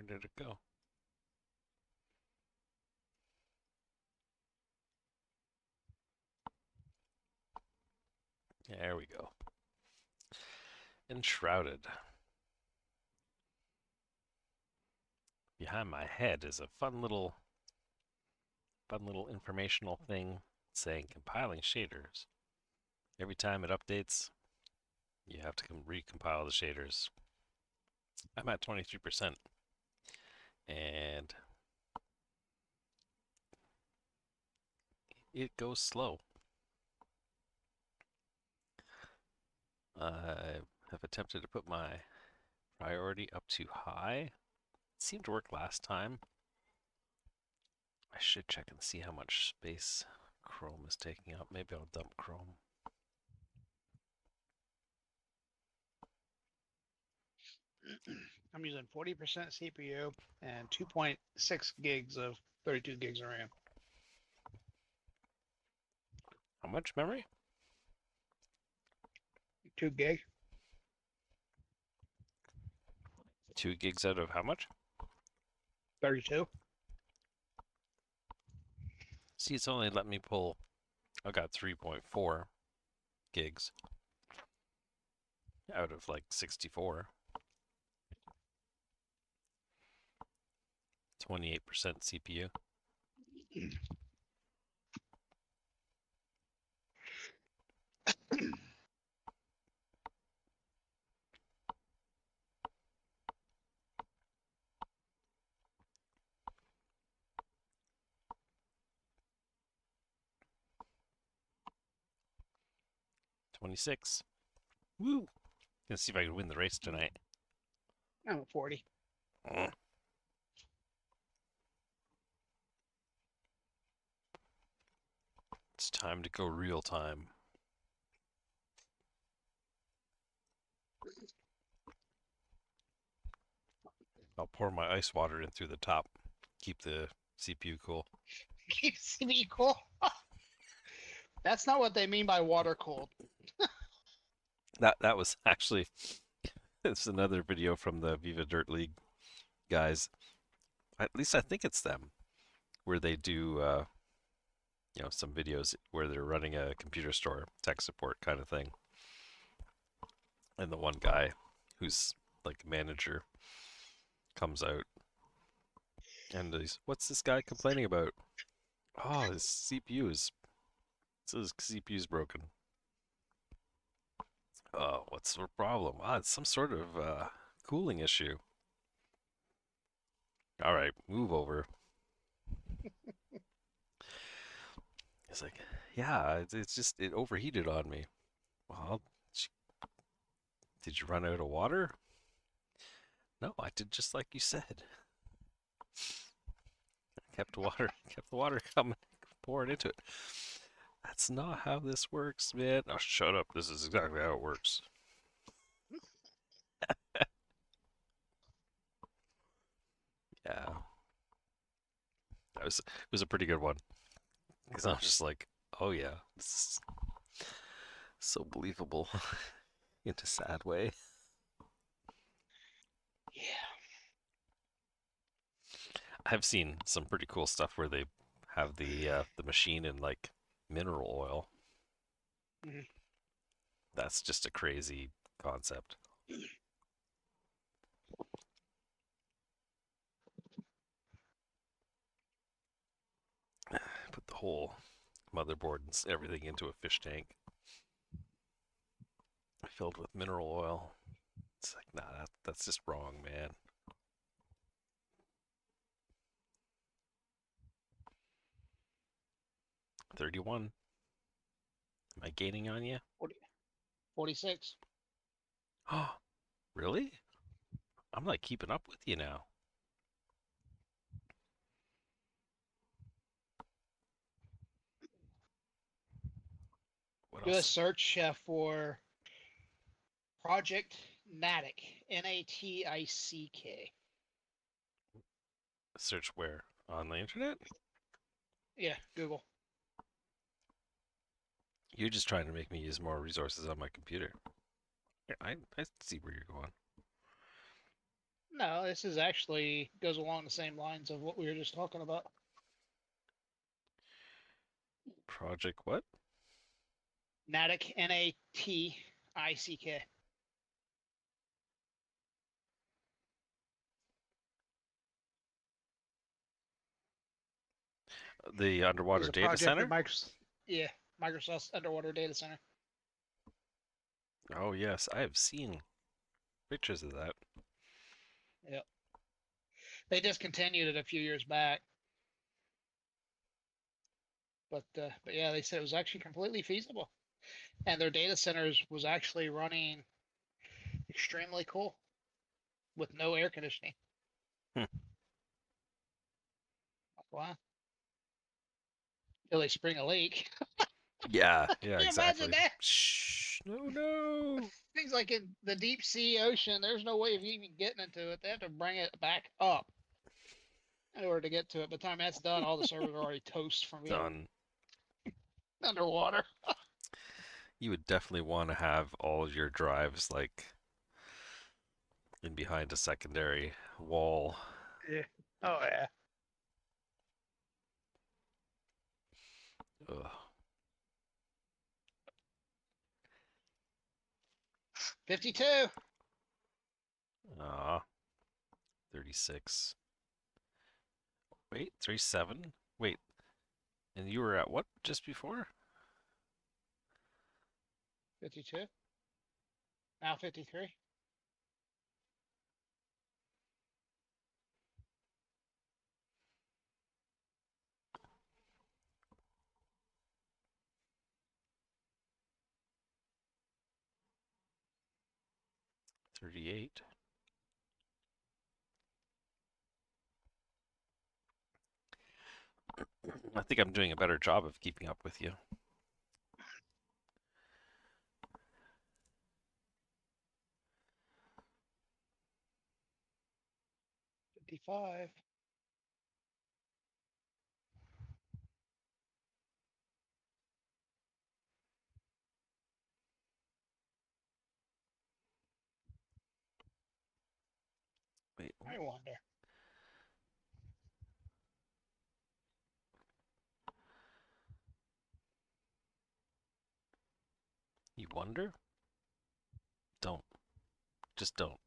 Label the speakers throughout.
Speaker 1: did it go? There we go. Enshrouded. Behind my head is a fun little informational thing saying compiling shaders. Every time it updates, you have to recompile the shaders. I'm at 23%, and it goes slow. I have attempted to put my priority up to high. It seemed to work last time. I should check and see how much space Chrome is taking up. Maybe I'll dump Chrome.
Speaker 2: I'm using 40% CPU and 2.6 gigs of 32 gigs of RAM.
Speaker 1: How much memory?
Speaker 2: 2 gig,
Speaker 1: 2 gigs out of how much?
Speaker 2: 32.
Speaker 1: See, it's only let me pull. I got 3.4 gigs out of like 64. 28% CPU. $26. Woo! Gonna see if I can win the race tonight.
Speaker 2: I'm at 40.
Speaker 1: It's time to go real time. I'll pour my ice water in through the top. Keep the CPU cool.
Speaker 2: Keeps me cool. That's not what they mean by water cooled.
Speaker 1: That was actually it's another video from the Viva Dirt League guys. At least I think it's them, where they do some videos where they're running a computer store tech support kind of thing. And the one guy who's like the manager comes out and he's, what's this guy complaining about? Oh, his CPU's broken. Oh, what's the problem? Ah, it's some sort of cooling issue. All right, move over. He's like, yeah, it's just it overheated on me. Well, did you run out of water? No, I did just like you said. Kept the water coming, pouring into it. That's not how this works, man. Oh, shut up. This is exactly how it works. Yeah, it was a pretty good one because I'm just like, oh yeah, this is so believable in a sad way.
Speaker 2: Yeah.
Speaker 1: I've seen some pretty cool stuff where they have the machine in like mineral oil.
Speaker 2: Mhm.
Speaker 1: That's just a crazy concept. Put the whole motherboard and everything into a fish tank filled with mineral oil. It's like, nah, that's just wrong, man. 31. Am I gaining on you?
Speaker 2: 40, 46.
Speaker 1: Oh, really? I'm like keeping up with you now. What
Speaker 2: Do a
Speaker 1: else?
Speaker 2: search for Project Natic. Natick.
Speaker 1: Search where? On the internet?
Speaker 2: Yeah, Google.
Speaker 1: You're just trying to make me use more resources on my computer. Yeah, I see where you're going.
Speaker 2: No, this is actually goes along the same lines of what we were just talking about.
Speaker 1: Project what?
Speaker 2: Natick, Natick.
Speaker 1: The
Speaker 2: Is
Speaker 1: underwater
Speaker 2: a
Speaker 1: data
Speaker 2: project that
Speaker 1: center?
Speaker 2: Microsoft's underwater data center.
Speaker 1: Oh yes, I have seen pictures of that.
Speaker 2: Yep. They discontinued it a few years back, but yeah, they said it was actually completely feasible, and their data centers was actually running extremely cool with no air conditioning.
Speaker 1: Hmm.
Speaker 2: Wow. Till they spring a leak.
Speaker 1: Yeah,
Speaker 2: Can
Speaker 1: yeah,
Speaker 2: you imagine
Speaker 1: exactly.
Speaker 2: that?
Speaker 1: Shh, no, no.
Speaker 2: Things like in the deep sea ocean, there's no way of even getting into it. They have to bring it back up in order to get to it. By the time that's done, all the servers are already toast from being
Speaker 1: Done.
Speaker 2: underwater.
Speaker 1: You would definitely want to have all of your drives like in behind a secondary wall.
Speaker 2: Yeah. Oh yeah.
Speaker 1: Ugh.
Speaker 2: 52.
Speaker 1: Ah, 36. Wait, 37? Wait, and you were at what just before?
Speaker 2: 52. Now 53.
Speaker 1: 38. I think I'm doing a better job of keeping up with you.
Speaker 2: 55.
Speaker 1: Wait, what?
Speaker 2: I wonder.
Speaker 1: You wonder? Don't. Just don't.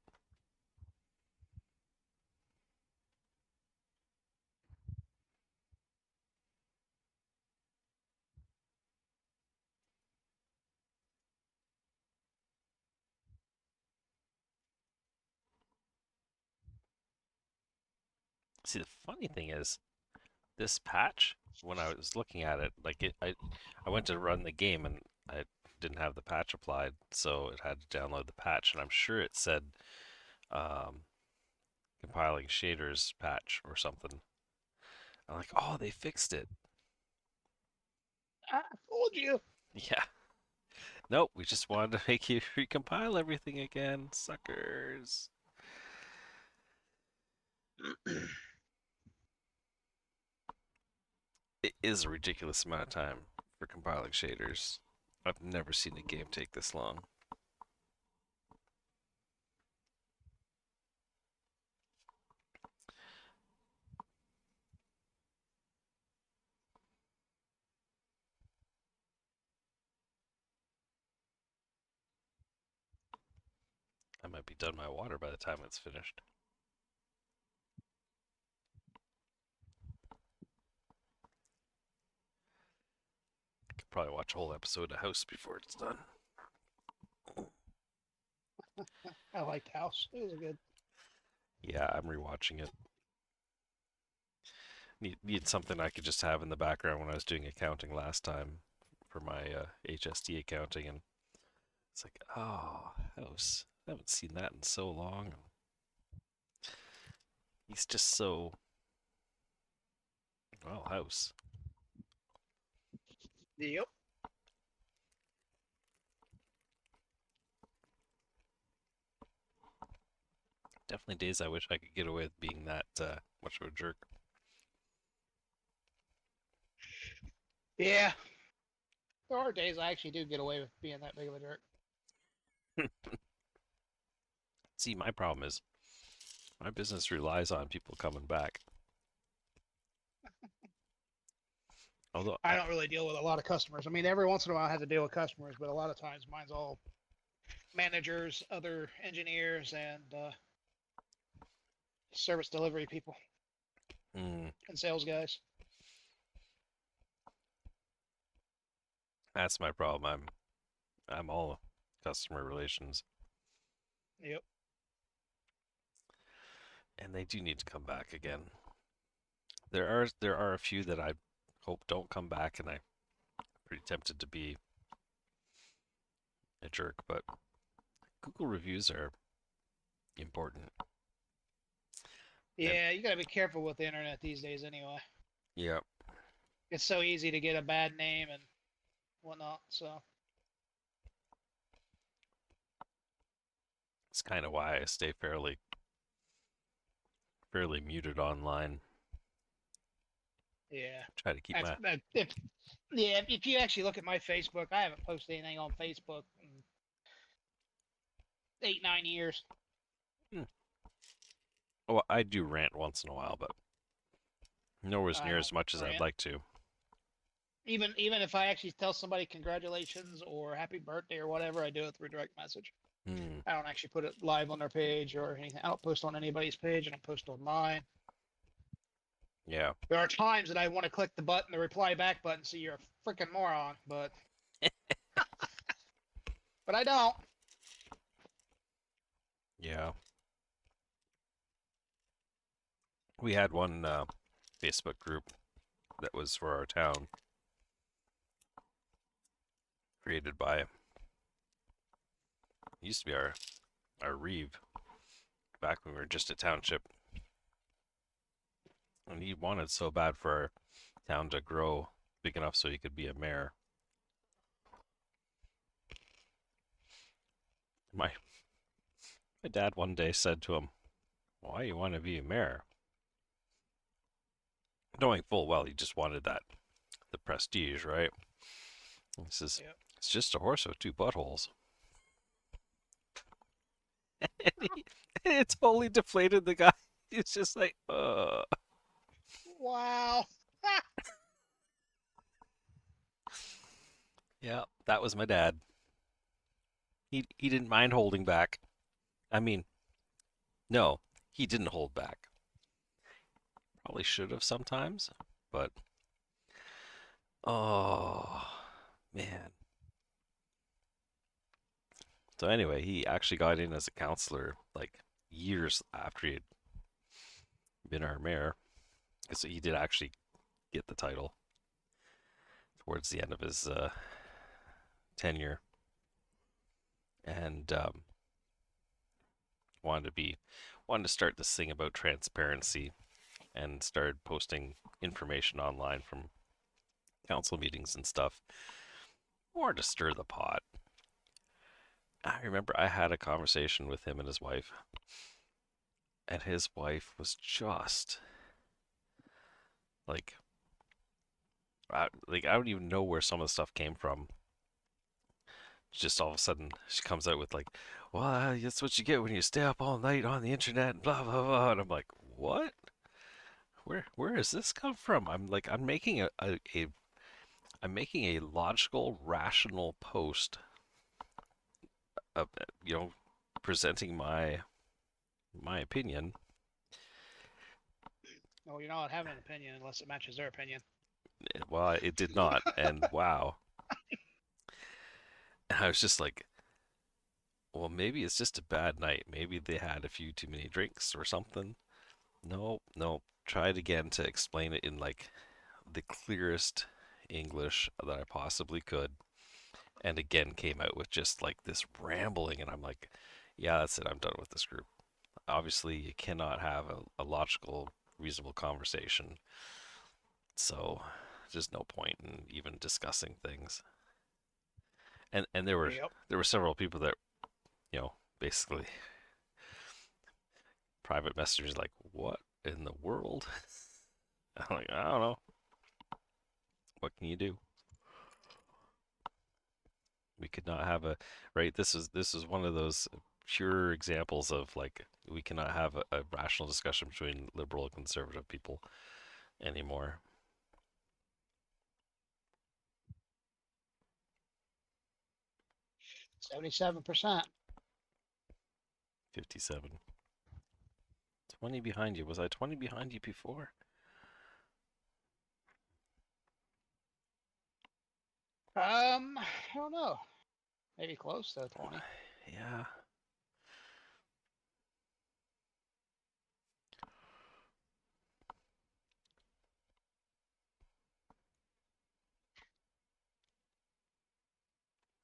Speaker 1: See, the funny thing is, this patch, when I was looking at it, like I went to run the game and I didn't have the patch applied, so it had to download the patch, and I'm sure it said um, compiling shaders patch or something. I'm like, oh, they fixed it.
Speaker 2: I told you.
Speaker 1: Yeah. Nope, we just wanted to make you recompile everything again, suckers. It is a ridiculous amount of time for compiling shaders. I've never seen a game take this long. I might be done my water by the time it's finished. Could probably watch a whole episode of House before it's done.
Speaker 2: I liked House. It was a good.
Speaker 1: Yeah, I'm rewatching it. Need something I could just have in the background when I was doing accounting last time for my HST accounting, and it's like, oh, House. I haven't seen that in so long. He's just so well, House.
Speaker 2: Yep.
Speaker 1: Definitely days I wish I could get away with being that much of a jerk.
Speaker 2: Yeah. There are days I actually do get away with being that big of a jerk.
Speaker 1: See, my problem is My business relies on people coming back. Although,
Speaker 2: I don't really deal with a lot of customers. I mean, every once in a while I have to deal with customers, but a lot of times mine's all managers, other engineers, and service delivery people
Speaker 1: mm,
Speaker 2: and sales guys.
Speaker 1: that's my problem. I'm all customer relations,
Speaker 2: Yep.
Speaker 1: and they do need to come back again. There are a few that I hope don't come back, and I'm pretty tempted to be a jerk, but Google reviews are important. And
Speaker 2: Yeah, you got to be careful with the internet these days anyway.
Speaker 1: yeah,
Speaker 2: It's so easy to get a bad name and whatnot. So,
Speaker 1: it's kind of why I stay fairly muted online.
Speaker 2: yeah.
Speaker 1: Try to keep
Speaker 2: That's
Speaker 1: my
Speaker 2: if yeah, if you actually look at my Facebook, I haven't posted anything on Facebook in 8, 9 years.
Speaker 1: hmm. Well, I do rant once in a while, but nowhere
Speaker 2: I
Speaker 1: near
Speaker 2: don't
Speaker 1: as much as I'd
Speaker 2: rant.
Speaker 1: like to.
Speaker 2: Even if I actually tell somebody congratulations or happy birthday or whatever, I do it through direct message.
Speaker 1: Hmm.
Speaker 2: I don't actually put it live on their page or anything. I don't post on anybody's page. I don't post on mine.
Speaker 1: Yeah.
Speaker 2: There are times that I want to click the button, the reply back button, so you're a freaking moron, but I don't.
Speaker 1: Yeah. We had one Facebook group that was for our town, created by it used to be our Reeve back when we were just a township, and he wanted so bad for our town to grow big enough so he could be a mayor. My my dad one day said to him, "Why you want to be a mayor?" Knowing full well he just wanted the prestige, right? He says,
Speaker 2: Yep.
Speaker 1: "It's just a horse with two buttholes." It totally deflated the guy. He's just like,
Speaker 2: Wow.
Speaker 1: yeah, that was my dad. He didn't mind holding back. I mean, no, he didn't hold back. Probably should have sometimes, but oh man. So anyway, he actually got in as a counselor like years after he had been our mayor, because he did actually get the title towards the end of his tenure, and wanted to be wanted to start this thing about transparency and started posting information online from council meetings and stuff, more to stir the pot. I remember I had a conversation with him and his wife, and his wife was just like, I don't even know where some of the stuff came from. Just all of a sudden, she comes out with like, "Well, that's what you get when you stay up all night on the internet," and blah blah blah. And I'm like, "What? Where does this come from?" I'm like, I'm making a logical, rational post, of, you know, presenting my opinion.
Speaker 2: No, you're not having an opinion unless it matches their opinion.
Speaker 1: Well, it did not, and wow. And I was just like, well, maybe it's just a bad night. Maybe they had a few too many drinks or something. No, no. Tried again to explain it in like the clearest English that I possibly could, and again came out with just like this rambling. And I'm like, yeah, that's it. I'm done with this group. Obviously, you cannot have a logical, reasonable conversation. So, there's no point in even discussing things. And
Speaker 2: Yep.
Speaker 1: there were several people that, basically private messages like, "What in the world?" I'm like, I don't know. What can you do? We could not have a right. This is one of those. pure examples of like we cannot have a rational discussion between liberal and conservative people anymore.
Speaker 2: 77%.
Speaker 1: 57. 20 behind you. Was I 20 behind you before?
Speaker 2: I don't know. Maybe close to 20.
Speaker 1: Yeah.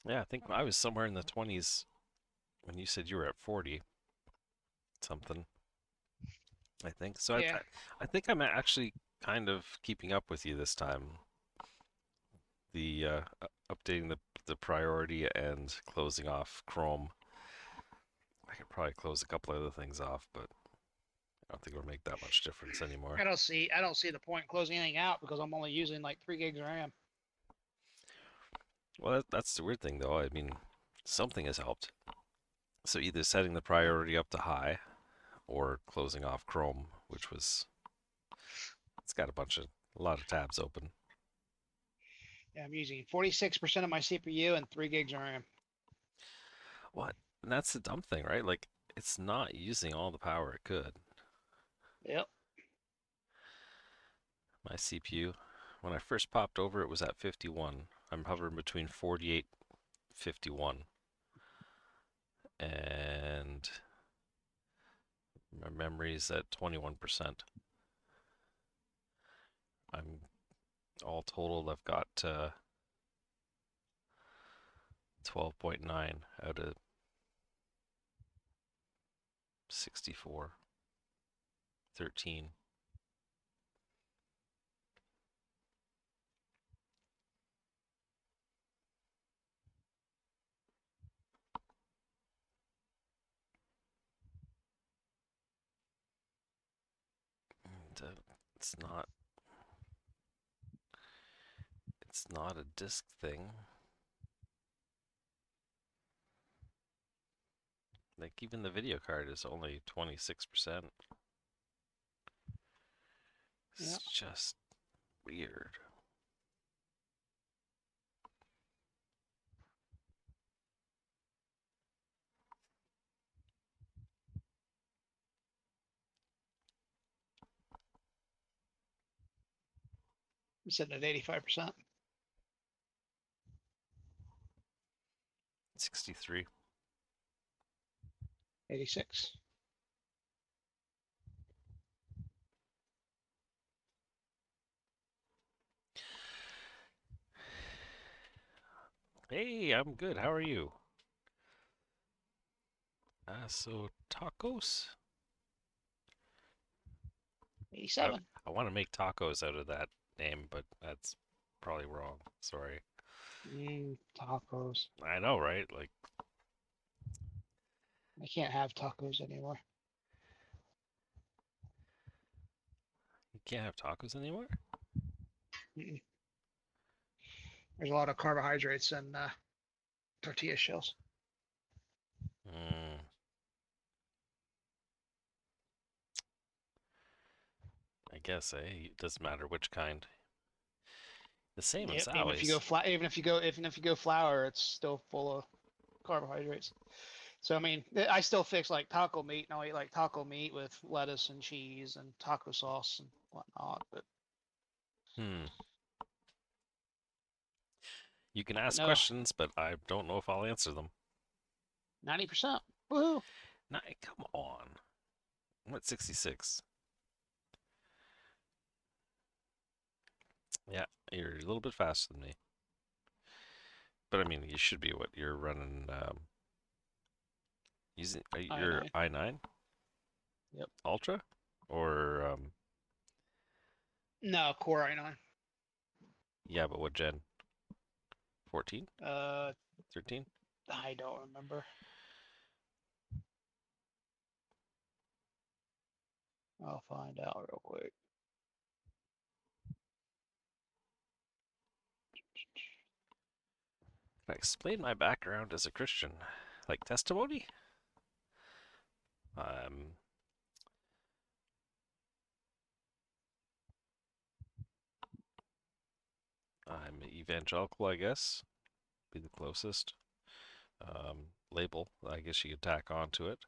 Speaker 1: Yeah, I think I was somewhere in the 20s when you said you were at 40 something. I think so.
Speaker 2: Yeah.
Speaker 1: I think I'm actually kind of keeping up with you this time. The updating the priority and closing off Chrome. I could probably close a couple other things off, but I don't think it'll make that much difference anymore.
Speaker 2: I don't see the point in closing anything out because I'm only using like 3 gigs of RAM.
Speaker 1: Well, that's the weird thing, though. I mean, something has helped. So either setting the
Speaker 2: Yeah.
Speaker 1: priority up to high or closing off Chrome, which was it's got a lot of tabs open.
Speaker 2: Yeah, I'm using 46% of my CPU and 3 gigs of RAM.
Speaker 1: What? And that's the dumb thing, right? Like it's not using all the power it could.
Speaker 2: Yep.
Speaker 1: My CPU, when I first popped over, it was at 51. I'm hovering between 48, 51, and my memory's at 21%. I'm all totaled. I've got 12.9 out of 64, 13. And, it's not. It's not a disk thing. Like even the video card is only 26%.
Speaker 2: Yeah.
Speaker 1: It's just weird.
Speaker 2: I'm sitting at 85%.
Speaker 1: 63.
Speaker 2: 86.
Speaker 1: Hey, I'm good. How are you? So tacos? I
Speaker 2: 87.
Speaker 1: I want to make tacos out of that name, but that's probably wrong. Sorry.
Speaker 2: Tacos.
Speaker 1: I know, right? Like
Speaker 2: I can't have tacos anymore.
Speaker 1: you can't have tacos anymore.
Speaker 2: Mm-mm. There's a lot of carbohydrates in tortilla shells.
Speaker 1: Mm, I guess, it doesn't matter which kind. The same as
Speaker 2: Yep. Even if you go
Speaker 1: always.
Speaker 2: flat, even if you go flour, it's still full of carbohydrates. So I mean, I still fix like taco meat, and I'll eat like taco meat with lettuce and cheese and taco sauce and whatnot.
Speaker 1: Hmm. You can
Speaker 2: But
Speaker 1: ask
Speaker 2: no,
Speaker 1: questions, but I don't know if I'll answer them.
Speaker 2: 90%. Woohoo!
Speaker 1: Nah, come on. I'm at 66. Yeah, you're a little bit faster than me. But I mean, you should be what you're running. Using your
Speaker 2: I9.
Speaker 1: i9
Speaker 2: Yep.
Speaker 1: Ultra, or
Speaker 2: No, Core I9.
Speaker 1: yeah, but what gen? 14,
Speaker 2: Uh,
Speaker 1: 13?
Speaker 2: I don't remember. I'll find out real quick.
Speaker 1: Can I explain my background as a Christian? Like testimony? I'm I'm evangelical, I guess, be the closest label I guess you could tack onto it.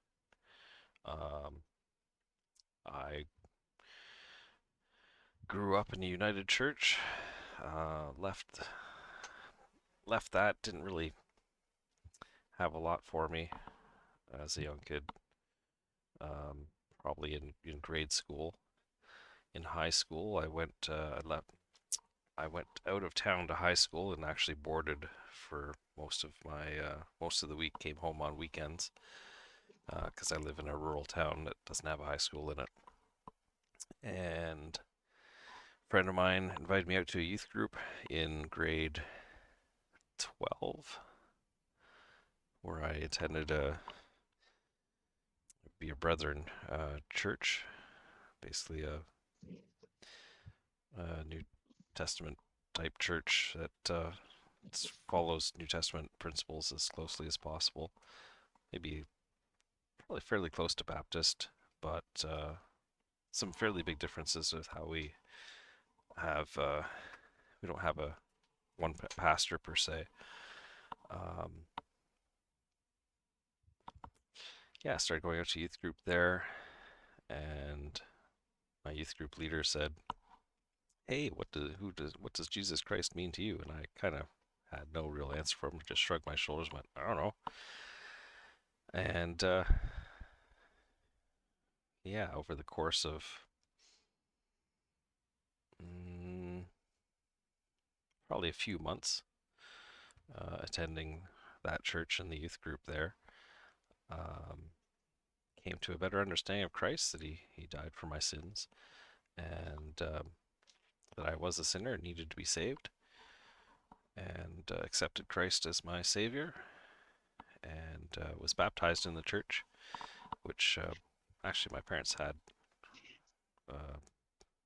Speaker 1: Um, I grew up in a United Church. Left that. Didn't really have a lot for me as a young kid. Um, Probably in grade school. In high school, I went out of town to high school and actually boarded for most of the week. Came home on weekends because I live in a rural town that doesn't have a high school in it. And a friend of mine invited me out to a youth group in grade 12, where I attended be a brethren church, basically a New Testament type church that follows New Testament principles as closely as possible. Maybe probably fairly close to Baptist, but some fairly big differences with how have. We don't have a one pastor per se. Um, yeah, I started going out to youth group there, and my youth group leader said, "Hey, what does Jesus Christ mean to you?" And I kind of had no real answer for him. Just shrugged my shoulders, and went, "I don't know." And yeah, over the course of mm, probably a few months attending that church and the youth group there, um, came to a better understanding of Christ, that he died for my sins, and that I was a sinner and needed to be saved, and accepted Christ as my Savior, and was baptized in the church, which actually my parents had uh,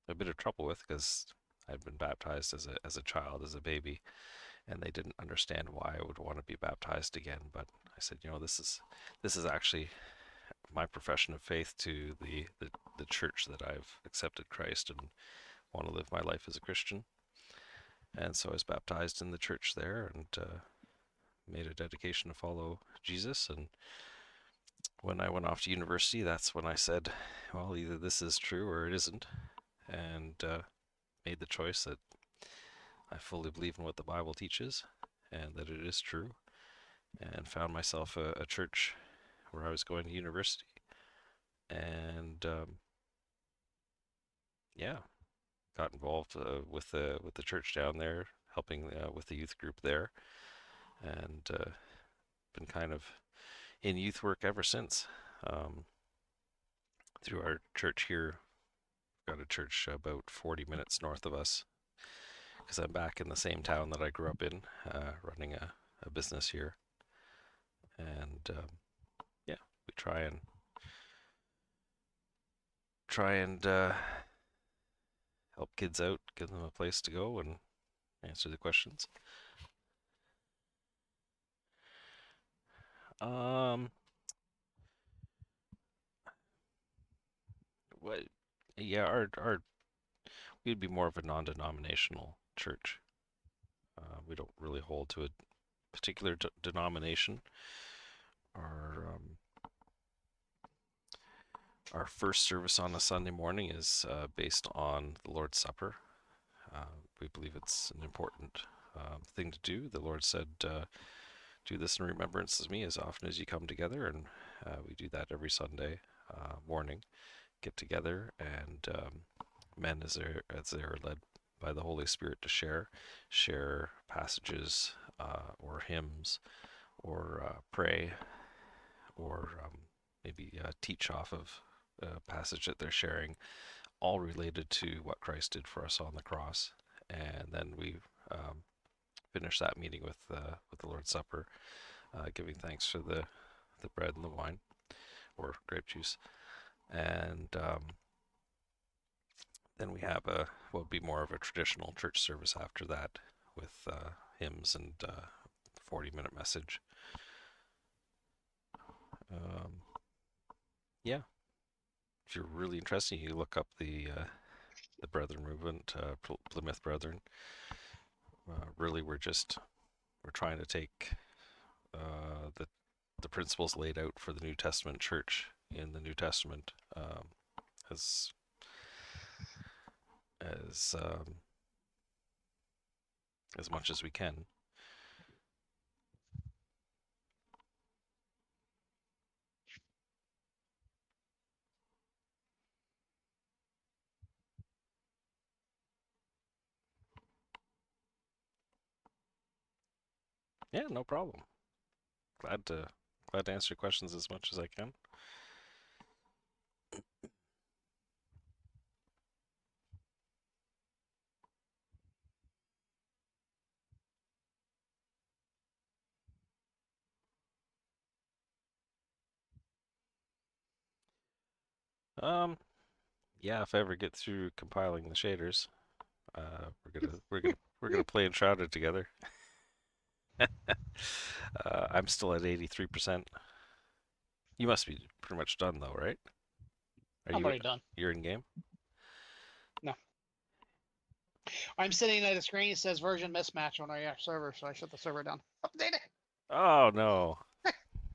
Speaker 1: a bit of trouble with because I'd been baptized as a child, as a baby, and they didn't understand why I would want to be baptized again. But I said, this is actually my profession of faith to the church that I've accepted Christ and want to live my life as a Christian. And so I was baptized in the church there and made a dedication to follow Jesus. And when I went off to university, that's when I said, well, either this is true or it isn't, and made the choice that I fully believe in what the Bible teaches and that it is true, and found myself a church where I was going to university. And yeah, got involved with the church down there, helping with the youth group there, and been kind of in youth work ever since. Um, Through our church here, got a church about 40 minutes north of us, because I'm back in the same town that I grew up in, running a business here, and yeah, we try and help kids out, give them a place to go, and answer the questions. Um, what? Yeah, our we'd be more of a non-denominational church. We don't really hold to a particular denomination. Our our first service on a Sunday morning is based on the Lord's Supper. We believe it's an important thing to do. The Lord said, "Do this in remembrance of me as often as you come together," and we do that every Sunday morning. Get together, and men, as they are led by the Holy Spirit to share passages or hymns, or pray, or maybe teach off of a passage that they're sharing, all related to what Christ did for us on the cross. And then we finish that meeting with the Lord's Supper, giving thanks for the bread and the wine, or grape juice. And then we have what would be more of a traditional church service after that, with hymns and 40-minute message. Um, Yeah, if you're really interested, you look up the Brethren movement, Plymouth Brethren. Really, we're trying to take the principles laid out for the New Testament church in the New Testament as as as much as we can. Yeah, no problem. Glad to glad to answer questions as much as I can. Um, yeah, if I ever get through compiling the shaders, we're gonna play Enshrouded together. I'm still at 83%. You must be pretty much done though, right? Are
Speaker 2: I'm
Speaker 1: you
Speaker 2: already done.
Speaker 1: you're in game?
Speaker 2: No, I'm sitting at a screen that says version mismatch on our server, so I shut the server down. Update it.
Speaker 1: Oh no.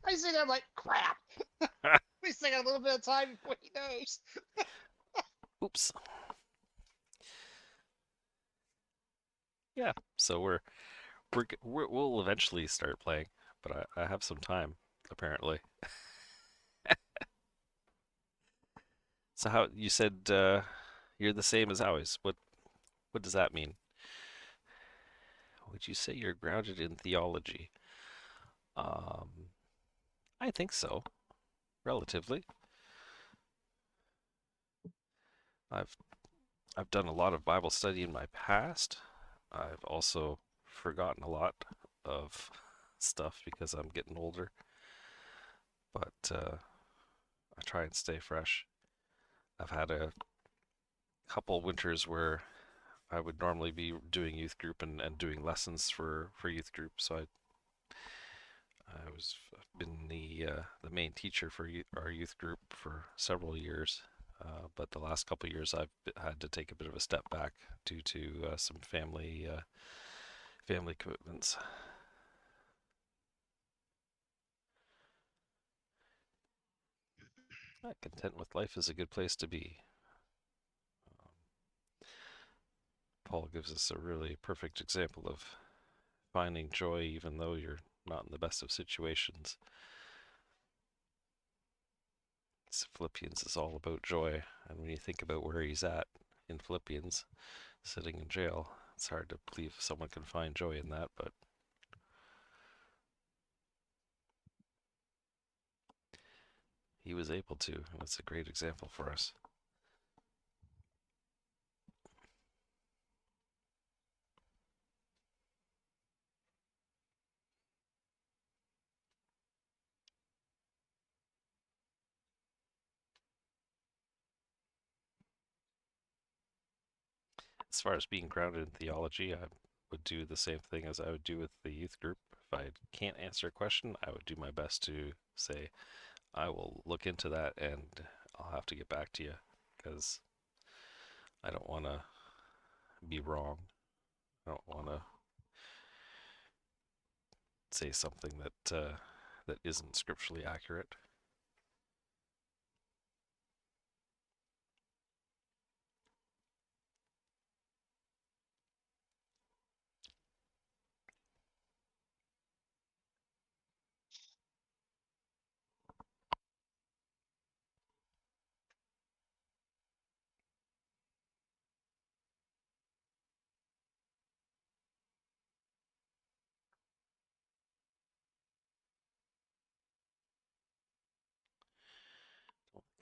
Speaker 2: I sit there, I'm like, crap. We still got a little bit of time before he knows.
Speaker 1: Oops. Yeah. So we'll eventually start playing, but I have some time apparently. So how you said you're the same as always. What does that mean? Would you say you're grounded in theology? Um, I think so, relatively. I've I've done a lot of Bible study in my past. I've also forgotten a lot of stuff because I'm getting older, but I try and stay fresh. I've had a couple winters where I would normally be doing youth group and doing lessons for youth group, so I've been the main teacher for our youth group for several years, but the last couple of years I've had to take a bit of a step back due to some family commitments. Content with life is a good place to be. Um, Paul gives us a really perfect example of finding joy even though you're not in the best of situations. Philippians is all about joy, and when you think about where he's at in Philippians, sitting in jail, it's hard to believe someone can find joy in that, but he was able to, and it's a great example for us. As far as being grounded in theology, I would do the same thing as I would do with the youth group. If I can't answer a question, I would do my best to say, I will look into that and I'll have to get back to you because I don't want to be wrong. I don't want to say something that isn't scripturally accurate.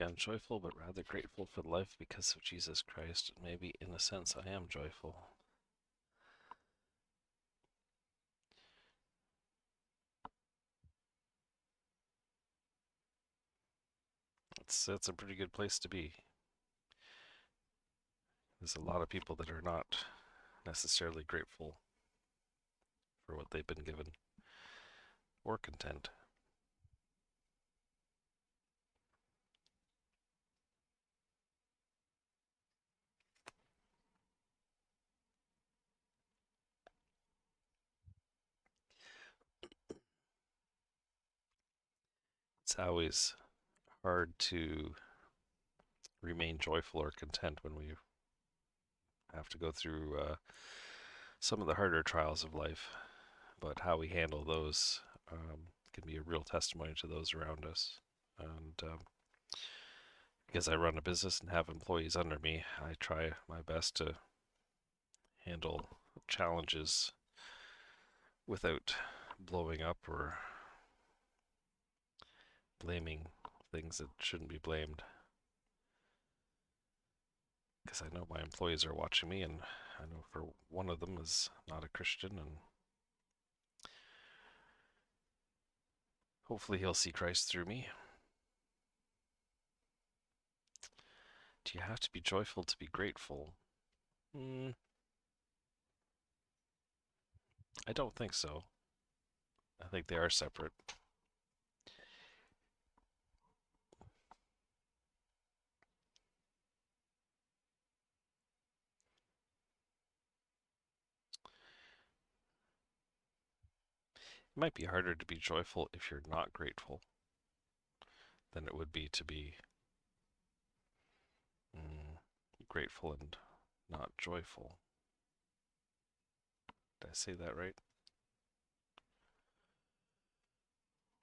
Speaker 1: I'm joyful, but rather grateful for life because of Jesus Christ. Maybe in a sense, I am joyful. It's a pretty good place to be. There's a lot of people that are not necessarily grateful for what they've been given or content. It's always hard to remain joyful or content when we have to go through some of the harder trials of life. But how we handle those can be a real testimony to those around us. And because I run a business and have employees under me, I try my best to handle challenges without blowing up or blaming things that shouldn't be blamed. Because I know my employees are watching me, and I know for one of them is not a Christian, and hopefully he'll see Christ through me. Do you have to be joyful to be grateful? Mm, I don't think so. I think they are separate. It might be harder to be joyful if you're not grateful than it would be to be mm, grateful and not joyful. Did I say that right?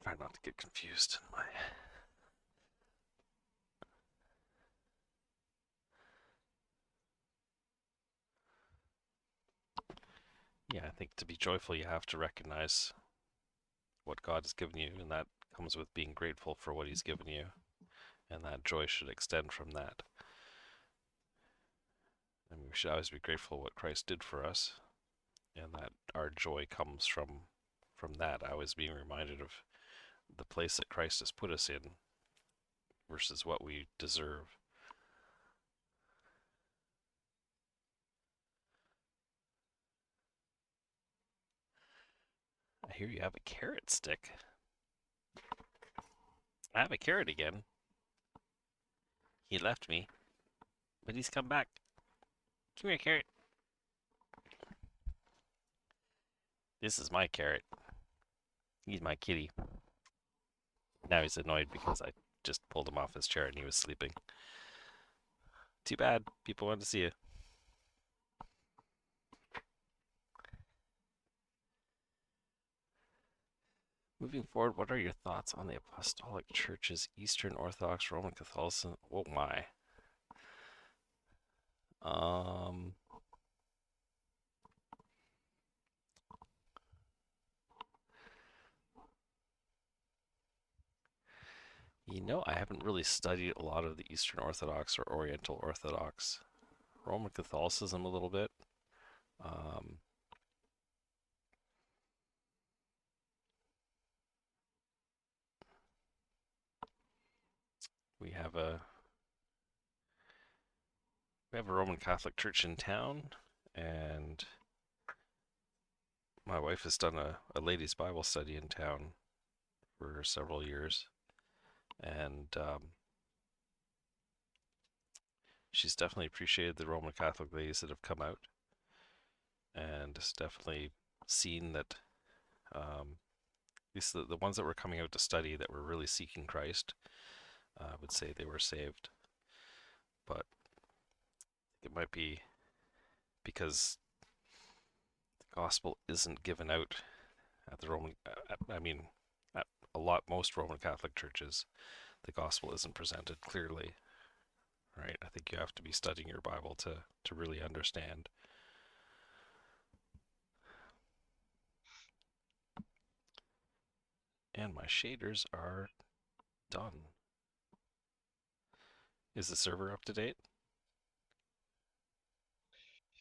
Speaker 1: Try not to get confused in my. Yeah, I think to be joyful, you have to recognize what God has given you, and that comes with being grateful for what He's given you, and that joy should extend from that. And we should always be grateful what Christ did for us, and that our joy comes from that. Always being reminded of the place that Christ has put us in versus what we deserve. I hear you have a carrot stick. I have a carrot again. He left me, but he's come back. Come here, carrot. This is my carrot. He's my kitty. Now he's annoyed because I just pulled him off his chair and he was sleeping. Too bad. People wanted to see you. Moving forward, what are your thoughts on the Apostolic Church's Eastern Orthodox Roman Catholicism? Oh my. Um, I haven't really studied a lot of the Eastern Orthodox or Oriental Orthodox. Roman Catholicism a little bit. Um, we have a Roman Catholic church in town, and my wife has done a ladies' Bible study in town for several years, and she's definitely appreciated the Roman Catholic ladies that have come out, and has definitely seen that at least the ones that were coming out to study that were really seeking Christ, I would say they were saved. But it might be because the gospel isn't given out at the Roman, I mean, at most Roman Catholic churches, the gospel isn't presented clearly, right? I think you have to be studying your Bible to really understand. And my shaders are done. Is the server up to date?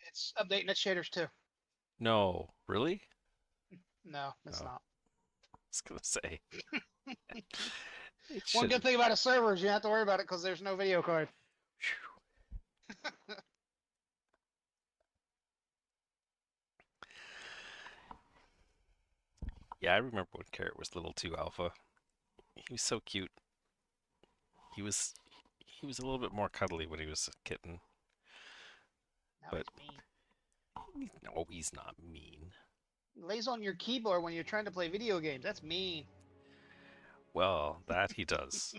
Speaker 2: It's updating its shaders too.
Speaker 1: No, really?
Speaker 2: No,
Speaker 1: Oh,
Speaker 2: it's
Speaker 1: I
Speaker 2: not.
Speaker 1: was gonna say it
Speaker 2: One good
Speaker 1: shouldn't.
Speaker 2: thing about a server is you don't have to worry about it because there's no video card.
Speaker 1: Yeah, I remember when Carrot was little too, Alpha. He was so cute. He was he was a little bit more cuddly when he was a kitten,
Speaker 2: Now
Speaker 1: but
Speaker 2: he's mean.
Speaker 1: no, he's not mean.
Speaker 2: He lays on your keyboard when you're trying to play video games. That's mean.
Speaker 1: Well, that he does.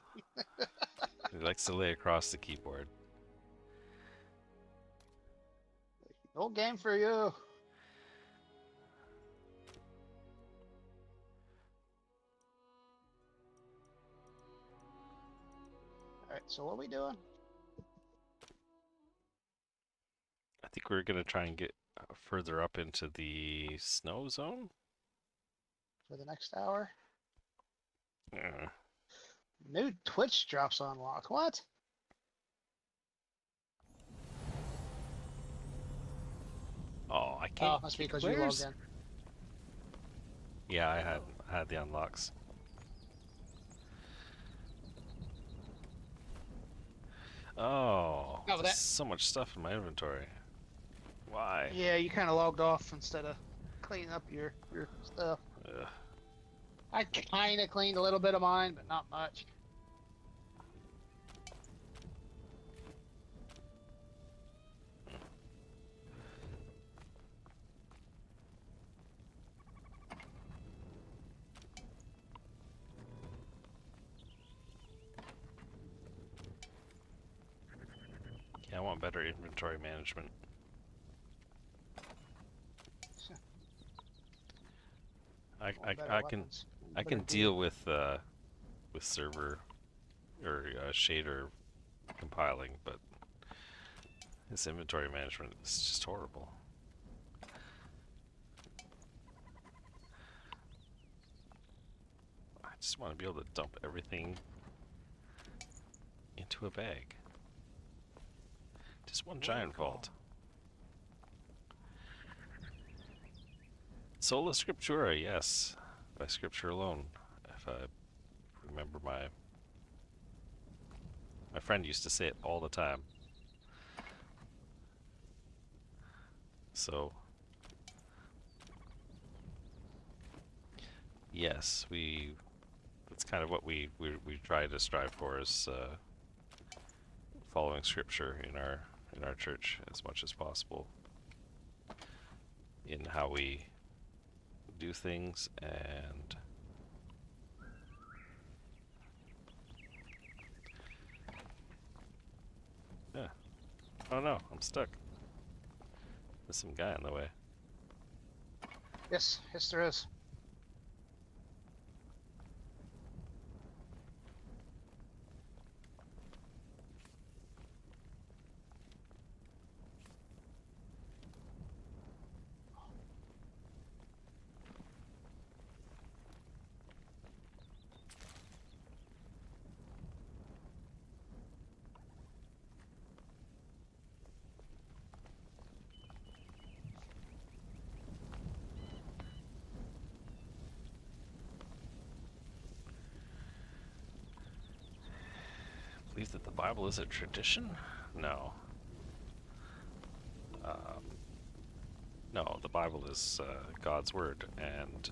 Speaker 1: He likes to lay across the keyboard.
Speaker 2: No game for you. All right, so what are we doing
Speaker 1: I think we're gonna try and get further up into the snow zone.
Speaker 2: for the next hour?
Speaker 1: Uh,
Speaker 2: New Twitch drops unlocked. What?
Speaker 1: oh, I can't.
Speaker 2: Oh, must be because you logged
Speaker 1: Where's?
Speaker 2: in.
Speaker 1: Yeah, I had the unlocks. Oh,
Speaker 2: Oh,
Speaker 1: there's
Speaker 2: that.
Speaker 1: so much stuff in my inventory. Why?
Speaker 2: Yeah, you kind of logged off instead of cleaning up your stuff.
Speaker 1: Ugh.
Speaker 2: I kind of cleaned a little bit of mine, but not much.
Speaker 1: Yeah, I want better inventory management. I
Speaker 2: Want
Speaker 1: I,
Speaker 2: better
Speaker 1: I can
Speaker 2: weapons,
Speaker 1: I
Speaker 2: better
Speaker 1: can
Speaker 2: gear.
Speaker 1: deal with server or shader compiling, but this inventory management is just horrible. I just want to be able to dump everything into a bag. Just one giant vault. Sola Scriptura, yes. By scripture alone. If I remember my friend used to say it all the time. So yes, that's kind of what we try to strive for is following scripture in our church as much as possible in how we do things and yeah. Oh no, I'm stuck. There's some guy in the way.
Speaker 2: Yes, yes, there is.
Speaker 1: Believe that the Bible is a tradition? No. Um, no, the Bible is God's word and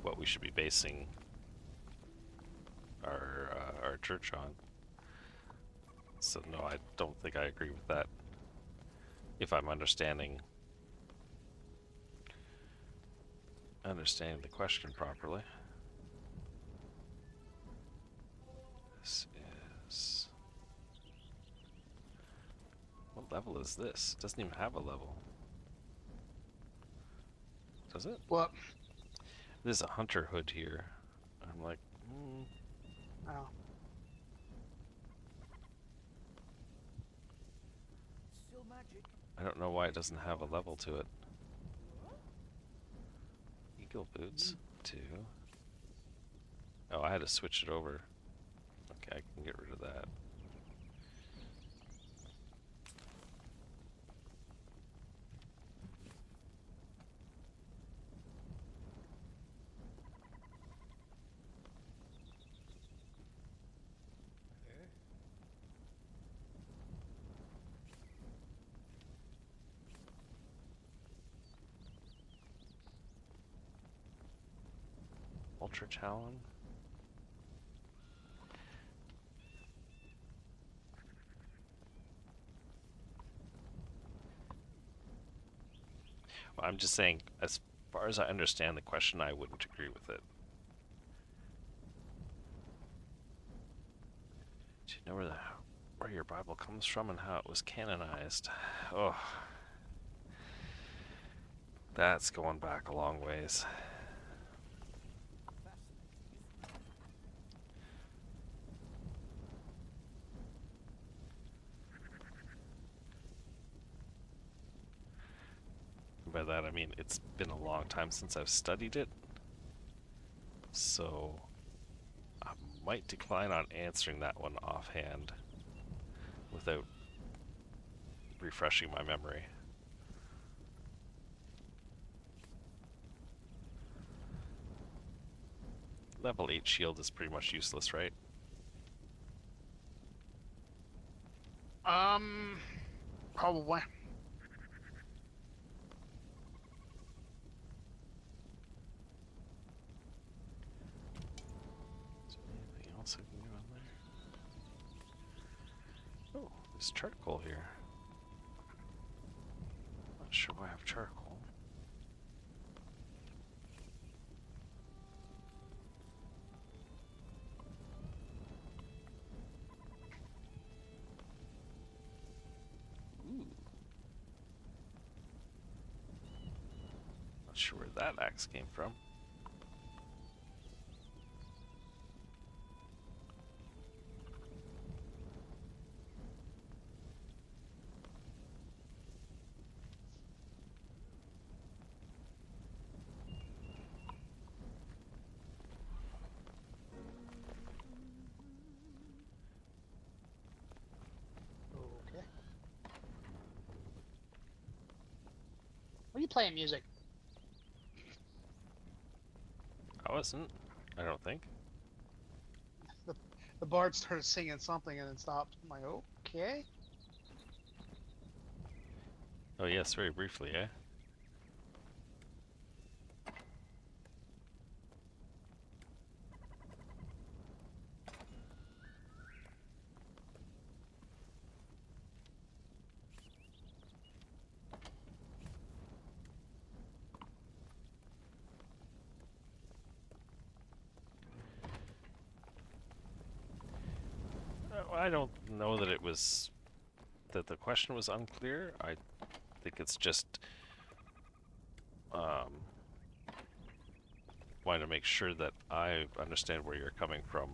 Speaker 1: what we should be basing our church on. So no, I don't think I agree with that. If I'm understanding the question properly. This is what level is this? It doesn't even have a level. Does it?
Speaker 2: What?
Speaker 1: There's a hunter hood here. I'm like,
Speaker 2: Oh,
Speaker 1: I don't know why it doesn't have a level to it. Eagle boots, 2. Oh, I had to switch it over. Okay, I can get rid of that. Ultra Talon. Well, I'm just saying, as far as I understand the question, I wouldn't agree with it. Do you know where your Bible comes from and how it was canonized? Oh, that's going back a long ways. By that I mean it's been a long time since I've studied it, so I might decline on answering that one offhand without refreshing my memory. Level 8 shield is pretty much useless, right?
Speaker 2: Probably.
Speaker 1: Is there anything else I can do on there? Oh, there's charcoal here. Not sure why I have charcoal. Ooh. Not sure where that axe came from.
Speaker 2: Okay. What are you playing music?
Speaker 1: I wasn't. I don't think.
Speaker 2: The the bard started singing something and then stopped. I'm like, okay.
Speaker 1: Oh yes, very briefly, eh? I don't know that it was that the question was unclear. I think it's just um, wanting to make sure that I understand where you're coming from.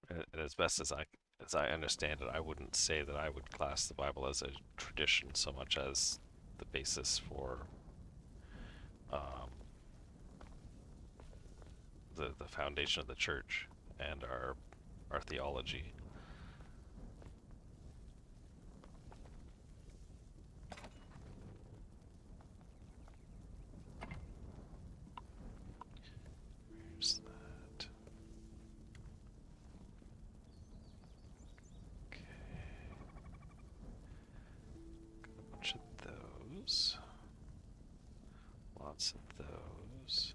Speaker 1: And as best as I understand it, I wouldn't say that I would class the Bible as a tradition so much as the basis for um, the foundation of the church and our theology. Where's that? Okay, a bunch of those. Lots of those.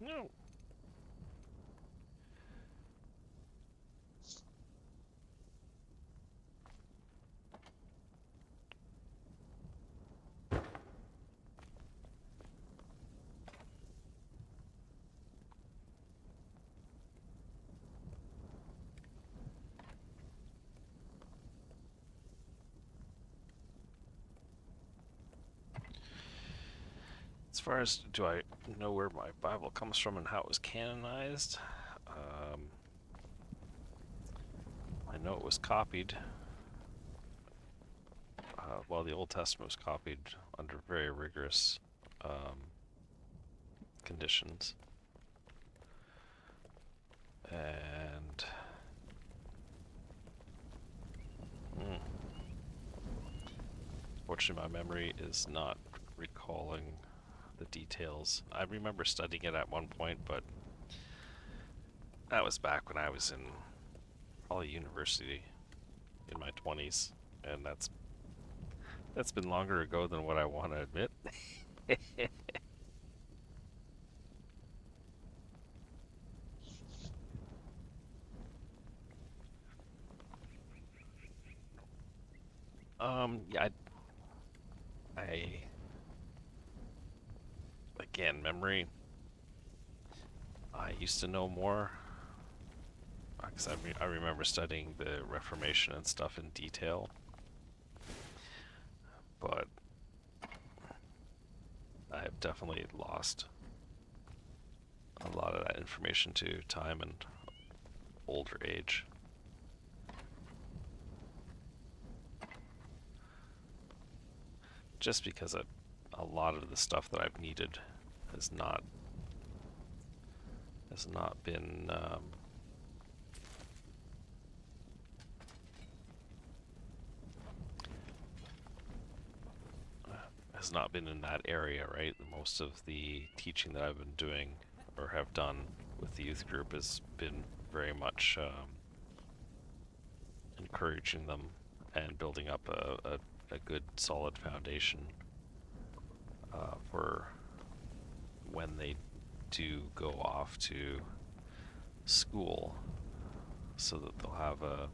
Speaker 1: No. As far as do I know where my Bible comes from and how it was canonized, I know it was copied. Well, the Old Testament was copied under very rigorous conditions. And mm, fortunately, my memory is not recalling the details. I remember studying it at one point, but that was back when I was in probably university in my 20s, and that's been longer ago than what I want to admit. Yeah, I again memory. I used to know more because I remember studying the Reformation and stuff in detail, but I have definitely lost a lot of that information to time and older age. Just because a lot of the stuff that I've needed has not been has not been in that area, right? Most of the teaching that I've been doing or have done with the youth group has been very much encouraging them and building up a good solid foundation for when they do go off to school, so that they'll have a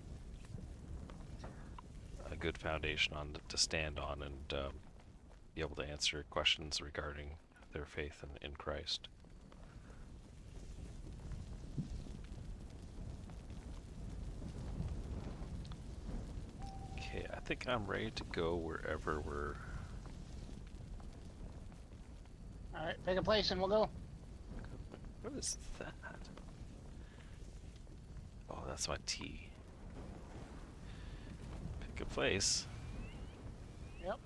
Speaker 1: good foundation on to stand on and be able to answer questions regarding their faith in Christ. Okay, I think I'm ready to go wherever we're.
Speaker 2: All right, pick a place and we'll go.
Speaker 1: What is that? Oh, that's my T. Pick a place.
Speaker 2: Yep.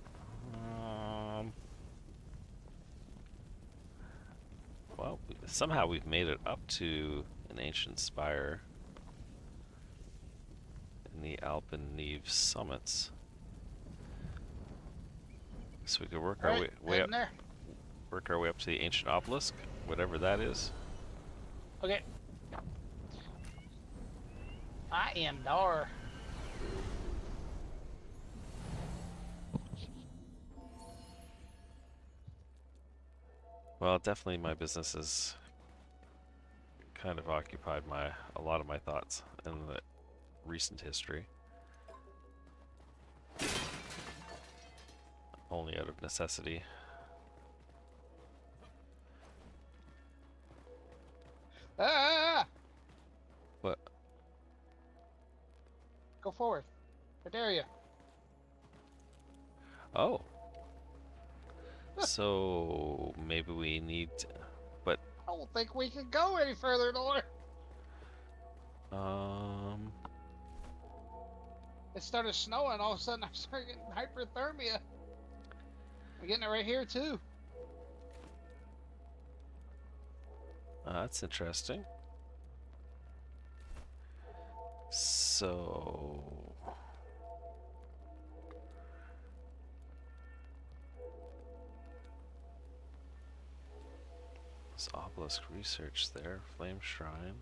Speaker 1: Well, somehow we've made it up to an ancient spire in the Alpennive summits. So we could work
Speaker 2: All
Speaker 1: our
Speaker 2: right,
Speaker 1: way up,
Speaker 2: heading there.
Speaker 1: work our way up to the ancient obelisk, whatever that is.
Speaker 2: Okay. I am Dar.
Speaker 1: Well, definitely my business has kind of occupied a lot of my thoughts in the recent history. Only out of necessity.
Speaker 2: Ah!
Speaker 1: But
Speaker 2: Go forward. What area?
Speaker 1: oh, so maybe we need to, but
Speaker 2: I don't think we can go any further north.
Speaker 1: um
Speaker 2: It started snowing. All of a sudden, I started getting hyperthermia. I'm getting it right here too.
Speaker 1: that's interesting. So there's obelisk research there, flame shrine,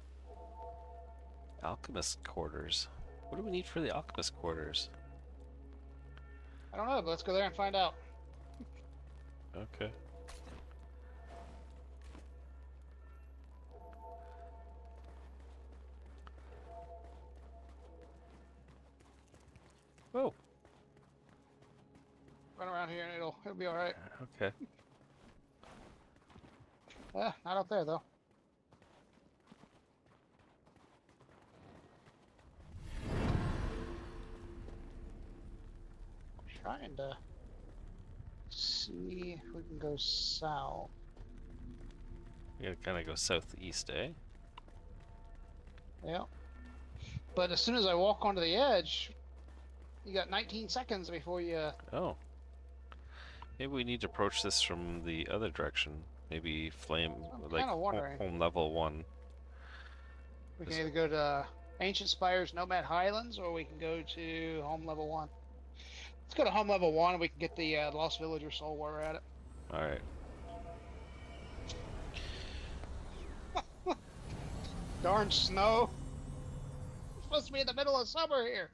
Speaker 1: alchemist quarters. What do we need for the alchemist quarters?
Speaker 2: I don't know, but let's go there and find out.
Speaker 1: Okay. Oh,
Speaker 2: Run around here and it'll be all right.
Speaker 1: okay.
Speaker 2: Yeah, not up there though. Trying to see if we can go south.
Speaker 1: We gotta kind of go southeast, eh?
Speaker 2: Yeah. But as soon as I walk onto the edge, you got 19 seconds before you.
Speaker 1: Oh, Maybe we need to approach this from the other direction. Maybe flame,
Speaker 2: So I'm
Speaker 1: like
Speaker 2: kind of wondering.
Speaker 1: home level one.
Speaker 2: We can
Speaker 1: 'Cause-
Speaker 2: either go to Ancient Spires Nomad Highlands, or we can go to home level 1. Let's go to home level 1, and we can get the Lost Villager soul while we're at it.
Speaker 1: all right.
Speaker 2: Darn snow! It's supposed to be in the middle of summer here.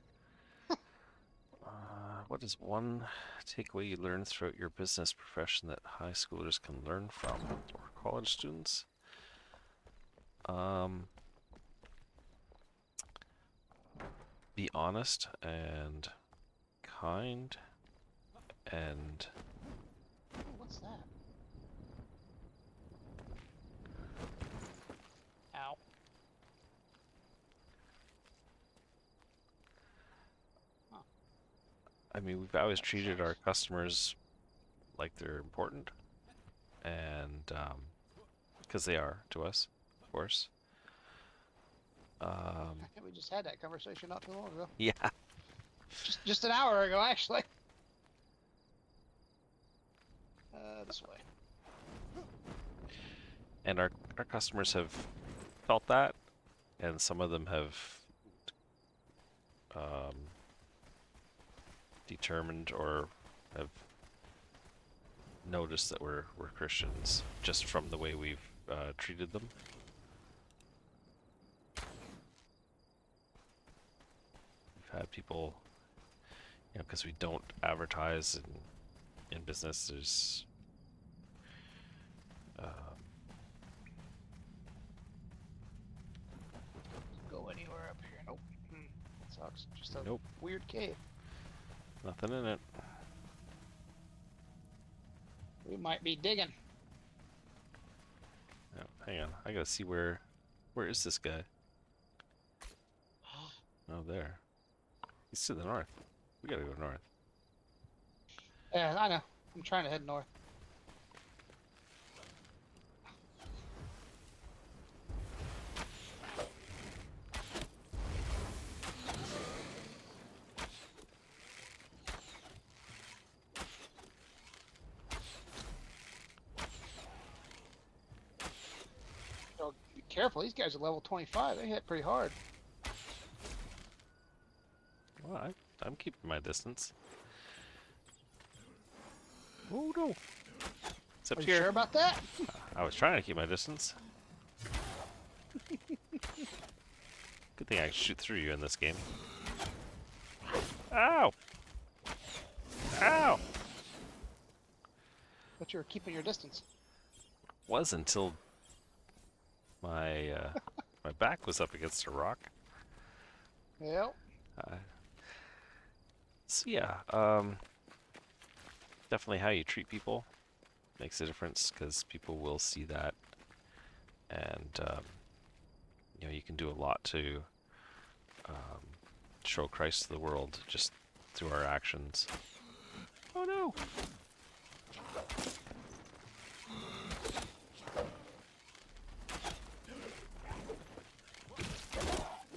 Speaker 1: What is one takeaway you learned throughout your business profession that high schoolers can learn from, or college students? Um, be honest and kind, and
Speaker 2: Ooh, what's that? Ow. Huh,
Speaker 1: I mean, we've always
Speaker 2: that
Speaker 1: treated our
Speaker 2: sucks.
Speaker 1: customers like they're important, and because they are to us, of course. Um,
Speaker 2: We just had that conversation not too long ago.
Speaker 1: yeah,
Speaker 2: Just an hour ago, actually. This way.
Speaker 1: and our customers have felt that, and some of them have um, determined or have noticed that we're Christians just from the way we've treated them. We've had people, because we don't advertise in business. There's
Speaker 2: Go anywhere up here. Nope. Sucks. Just a
Speaker 1: nope,
Speaker 2: weird cave.
Speaker 1: nothing in it.
Speaker 2: We might be digging.
Speaker 1: No, hang on, I gotta see where is this guy? Oh, there. He's to the north. We gotta go north.
Speaker 2: Yeah, I know. I'm trying to head north. So be careful. These guys are level 25. They hit pretty hard.
Speaker 1: Well, I'm keeping my distance. Oh no! It's
Speaker 2: Are
Speaker 1: up
Speaker 2: you
Speaker 1: here.
Speaker 2: sure about that?
Speaker 1: I was trying to keep my distance. Good thing I can shoot through you in this game. Ow! Ow!
Speaker 2: But you're keeping your distance.
Speaker 1: Was until my my back was up against a rock.
Speaker 2: Yep.
Speaker 1: Uh, so yeah, definitely how you treat people makes a difference because people will see that, and you can do a lot to um, show Christ to the world just through our actions. Oh no!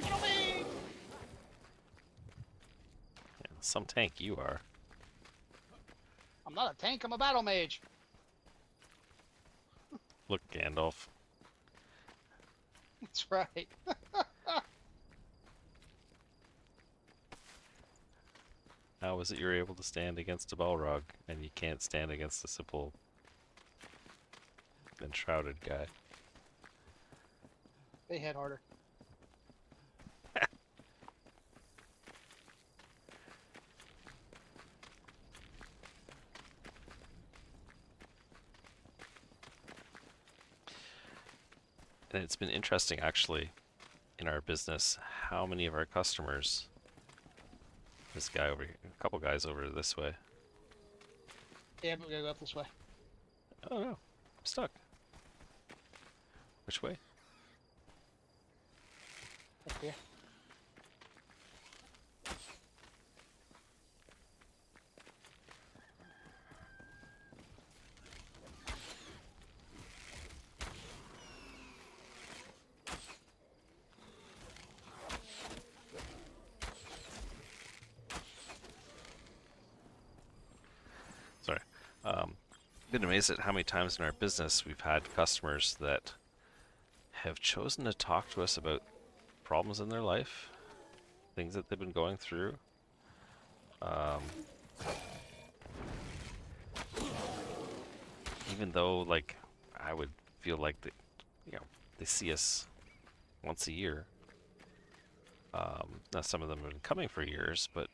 Speaker 2: Kill me!
Speaker 1: Yeah, some tank you are.
Speaker 2: I'm not a tank. I'm a battle mage.
Speaker 1: Look, Gandalf.
Speaker 2: That's right.
Speaker 1: How is it you're able to stand against a Balrog and you can't stand against a simple Enshrouded guy?
Speaker 2: They hit harder.
Speaker 1: And it's been interesting, actually, in our business, how many of our customers, this guy over here, a couple guys over this way.
Speaker 2: Yeah, but we gotta go up this way.
Speaker 1: Oh no, I'm stuck. Which way?
Speaker 2: Up here.
Speaker 1: Sorry, Um, been amazed at how many times in our business we've had customers that have chosen to talk to us about problems in their life, things that they've been going through. Um, Even though, like, I would feel like you know, they see us once a year. Now, some of them have been coming for years, but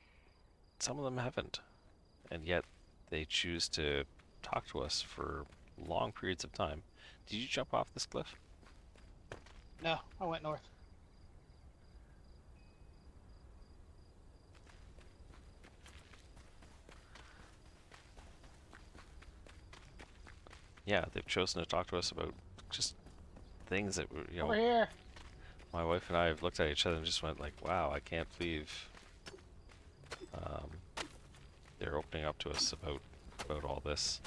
Speaker 1: some of them haven't, and yet they choose to talk to us for long periods of time. Did you jump off this cliff?
Speaker 2: No, I went north.
Speaker 1: Yeah, they've chosen to talk to us about just things that
Speaker 2: Over here.
Speaker 1: my wife and I have looked at each other and just went like, "Wow, I can't believe um, they're opening up to us about all this."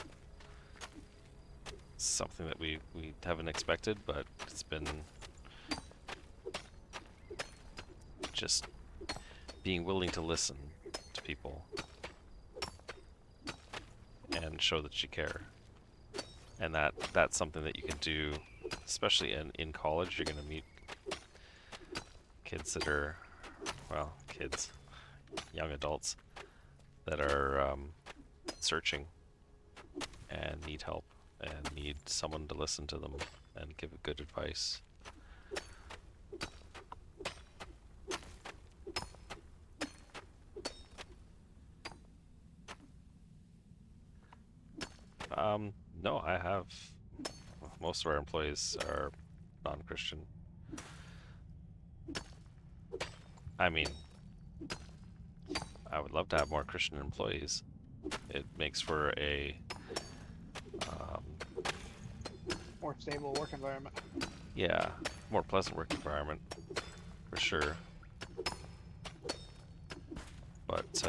Speaker 1: It's something that we haven't expected, but it's been just being willing to listen to people and show that you care. And that's something that you can do, especially in college. You're going to meet kids that are, well, kids, young adults that are searching and need help and need someone to listen to them and give good advice. No, I have. Most of our employees are non-Christian. I mean, I would love to have more Christian employees. It makes for a um,
Speaker 2: More stable work environment.
Speaker 1: yeah, more pleasant work environment for sure. But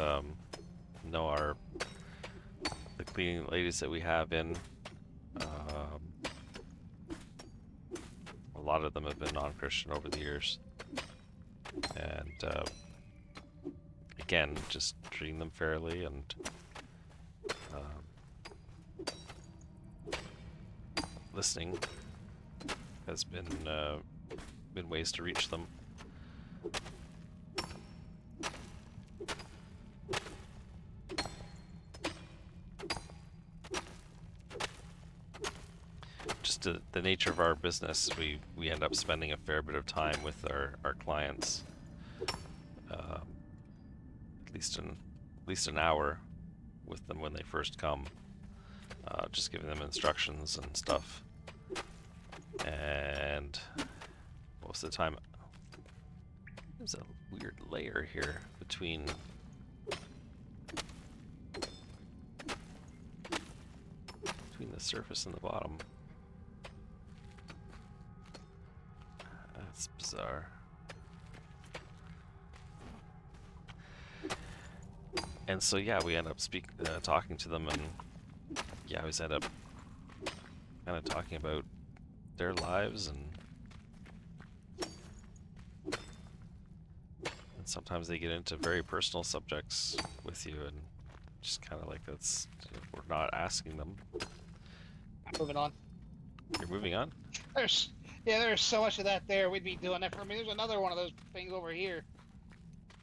Speaker 1: no, our the cleaning ladies that we have in, a lot of them have been non-Christian over the years, and again, just treating them fairly and listening has been ways to reach them. Just the nature of our business, we end up spending a fair bit of time with our clients, at least an hour with them when they first come, just giving them instructions and stuff. And most of the time, there's a weird layer here between the surface and the bottom. That's bizarre. And so yeah, we end up talking to them, and yeah, we always end up kind of talking about their lives, and sometimes they get into very personal subjects with you, and just kind of like that's we're not asking them.
Speaker 2: Moving on.
Speaker 1: You're moving on.
Speaker 2: There's so much of that there. We'd be doing that for. I mean, there's another one of those things over here.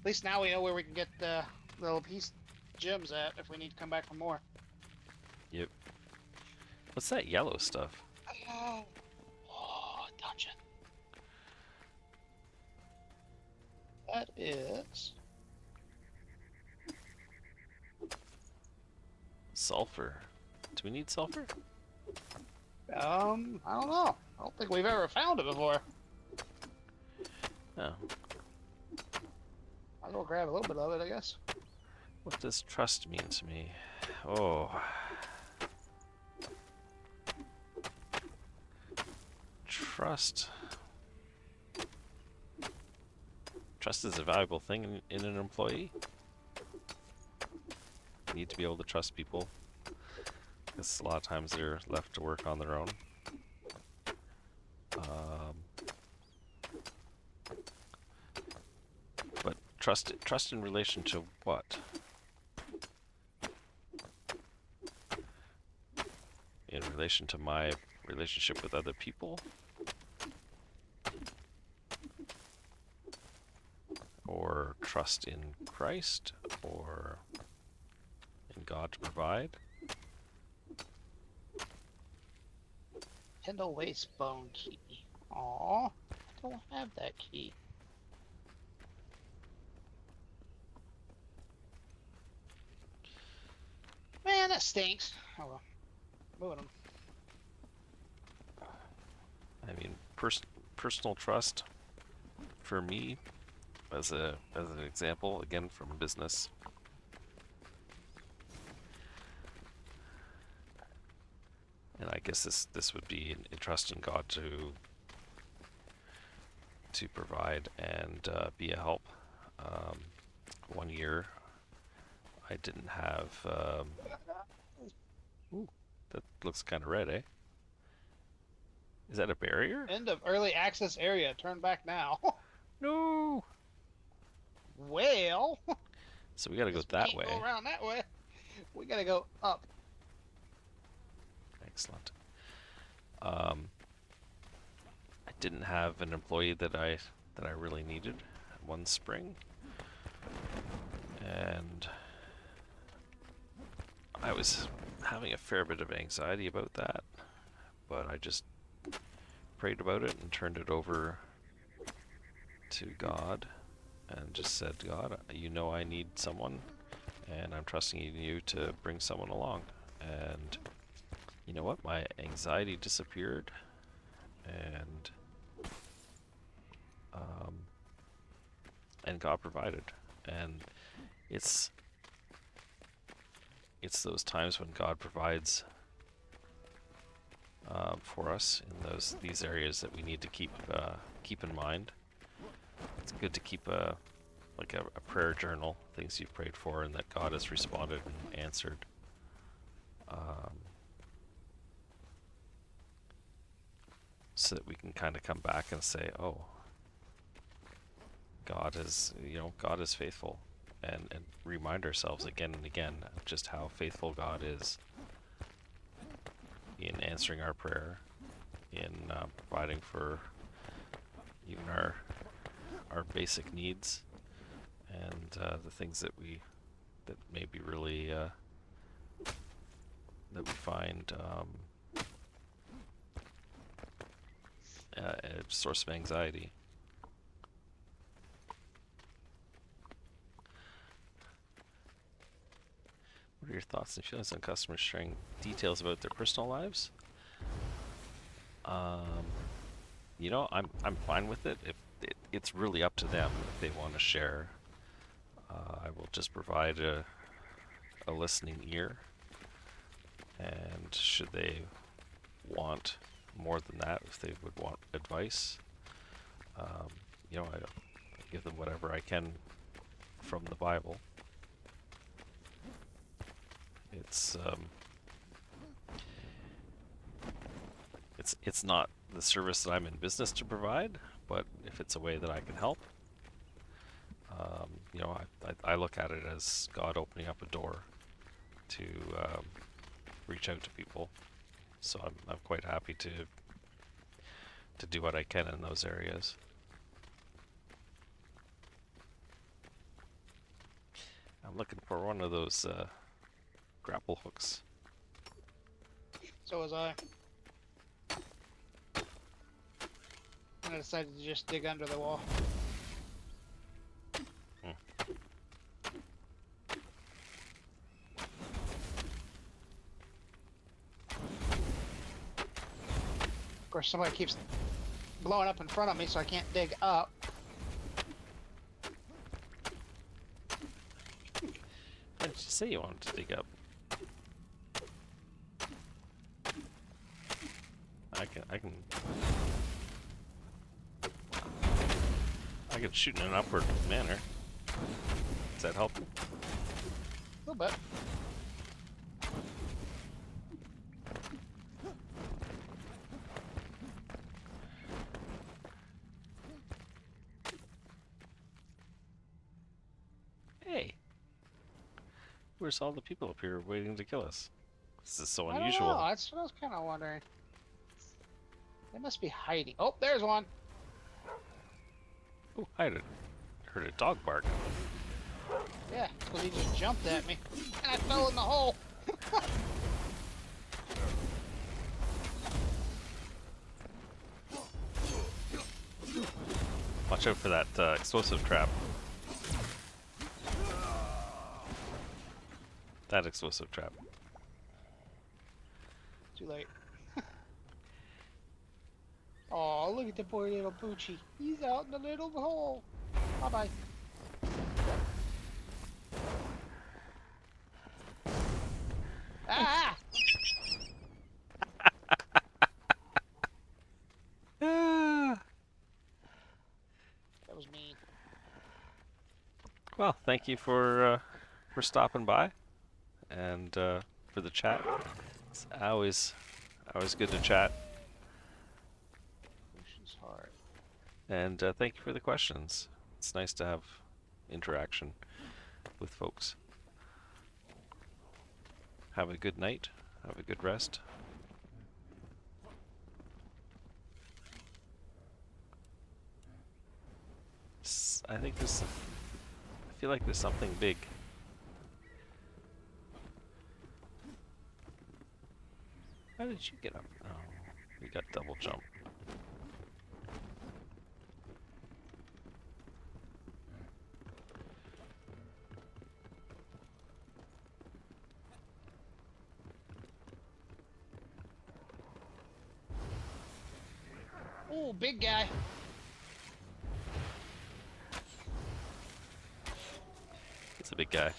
Speaker 2: At least now we know where we can get the little piece gems at if we need to come back for more.
Speaker 1: Yep. What's that yellow stuff?
Speaker 2: Oh, dungeon. That is
Speaker 1: Sulfur. Do we need sulfur?
Speaker 2: I don't know. I don't think we've ever found it before.
Speaker 1: No.
Speaker 2: I'll go grab a little bit of it, I guess.
Speaker 1: What does trust mean to me? Oh. Trust. Trust is a valuable thing in an employee. You need to be able to trust people, because a lot of times they're left to work on their own. But trust in relation to what? relation to my relationship with other people, or trust in Christ, or in God to provide.
Speaker 2: Kendall Waste Bone key. Aw, I don't have that key. Man, that stinks. Oh well. Moving them.
Speaker 1: I mean, personal trust for me, as an example, again from business. And I guess this would be in trusting God to provide and be a help. Um, 1 year, I didn't have. Ooh, that looks kind of red, eh? Is that a barrier?
Speaker 2: End of early access area. Turn back now.
Speaker 1: No.
Speaker 2: Well,
Speaker 1: So we got to go
Speaker 2: guess we
Speaker 1: that
Speaker 2: can't go
Speaker 1: way.
Speaker 2: around that way. We gotta go up.
Speaker 1: Excellent. Um, I didn't have an employee that I really needed one spring, and I was having a fair bit of anxiety about that, but I just prayed about it and turned it over to God and just said, God, you know I need someone, and I'm trusting in you to bring someone along. And you know what? My anxiety disappeared, and um, and God provided. And it's it's those times when God provides for us in these areas that we need to keep in mind. It's good to keep a prayer journal, things you've prayed for and that God has responded and answered. Um, so that we can kind of come back and say, oh, God is faithful, and remind ourselves again and again just how faithful God is in answering our prayer, in providing for even our basic needs, and the things that may be really that we find a source of anxiety. What are your thoughts and feelings on customers sharing details about their personal lives? Um, I'm fine with it. If it's really up to them if they want to share. I will just provide a listening ear, and should they want more than that, if they would want advice, um, I give them whatever I can from the Bible. It's not the service that I'm in business to provide, but if it's a way that I can help, I look at it as God opening up a door to reach out to people. So I'm quite happy to do what I can in those areas. I'm looking for one of those grapple hooks.
Speaker 2: So was I. And I decided to just dig under the wall.
Speaker 1: Hmm.
Speaker 2: Of course, somebody keeps blowing up in front of me, so I can't dig up.
Speaker 1: Why did you say you wanted to dig up? I can shoot in an upward manner. Does that help?
Speaker 2: A little bit.
Speaker 1: Hey, where's all the people up here waiting to kill us? This is so
Speaker 2: I don't know.
Speaker 1: unusual.
Speaker 2: That's what I was kind of wondering. They must be hiding. Oh, there's one.
Speaker 1: Oh, I heard a dog bark.
Speaker 2: Yeah, because he just jumped at me. And I fell in the hole.
Speaker 1: Watch out for that explosive trap. That explosive trap.
Speaker 2: Too late. Oh, look at the poor little Poochie. He's out in the little hole. Bye-bye. Ah!
Speaker 1: Ah.
Speaker 2: That was mean.
Speaker 1: Well, thank you for stopping by and for the chat. It's always good to chat.
Speaker 2: Ocean's Heart.
Speaker 1: And thank you for the questions. It's nice to have interaction with folks. Have a good night. Have a good rest. I think this. I feel like there's something big. How did you get up? Oh, we got double jump.
Speaker 2: Oh, big guy.
Speaker 1: It's a big guy.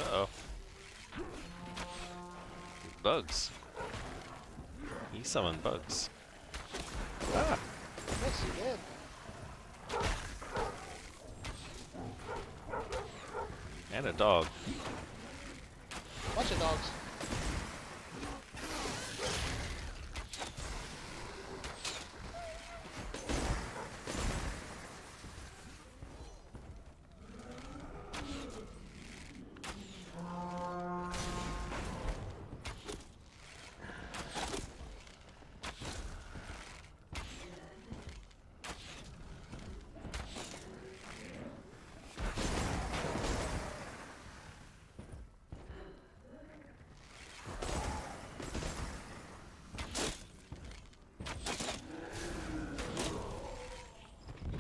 Speaker 1: Uh-oh. Bugs. He summoned bugs. Ah!
Speaker 2: Yes, he did.
Speaker 1: And a dog.
Speaker 2: Bunch of dogs.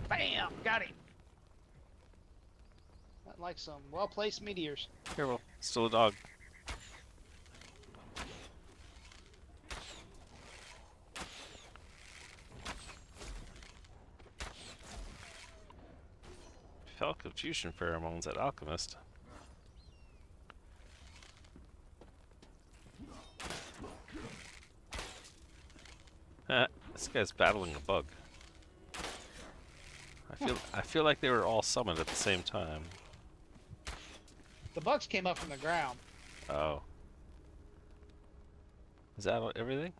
Speaker 2: Bam! Got him. Not like some well-placed meteors.
Speaker 1: Careful. Still a dog. Falco fusion pheromones at Alchemist. This guy's battling a bug. I feel like they were all summoned at the same time.
Speaker 2: The bugs came up from the ground.
Speaker 1: Oh. Is that everything?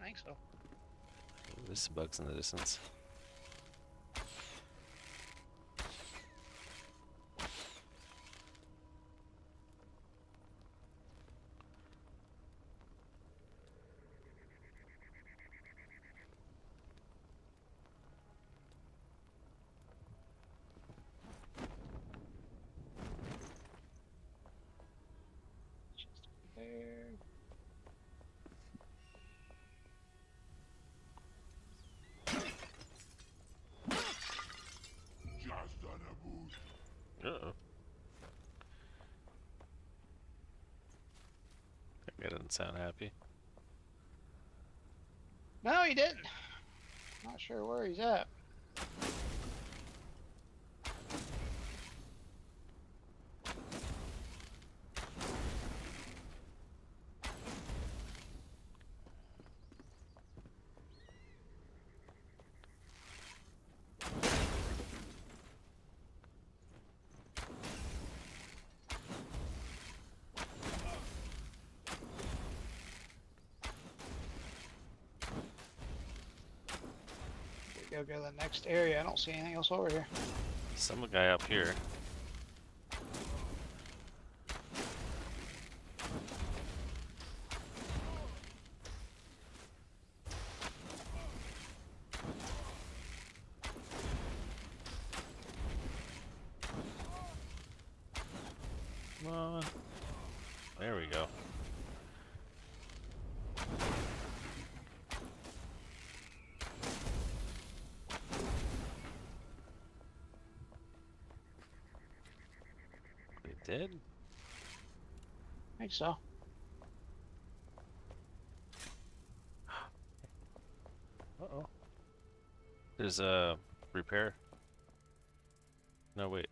Speaker 2: I think so.
Speaker 1: Ooh, there's some bugs in the distance.
Speaker 2: Just there.
Speaker 1: Uh-oh. That guy doesn't sound happy.
Speaker 2: No, he didn't. Not sure where he's at. go to the next area. I don't see anything else over here.
Speaker 1: Some guy up here. Come on. There we go. They did?
Speaker 2: I think so.
Speaker 1: Uh-oh. There's a repair. No, wait.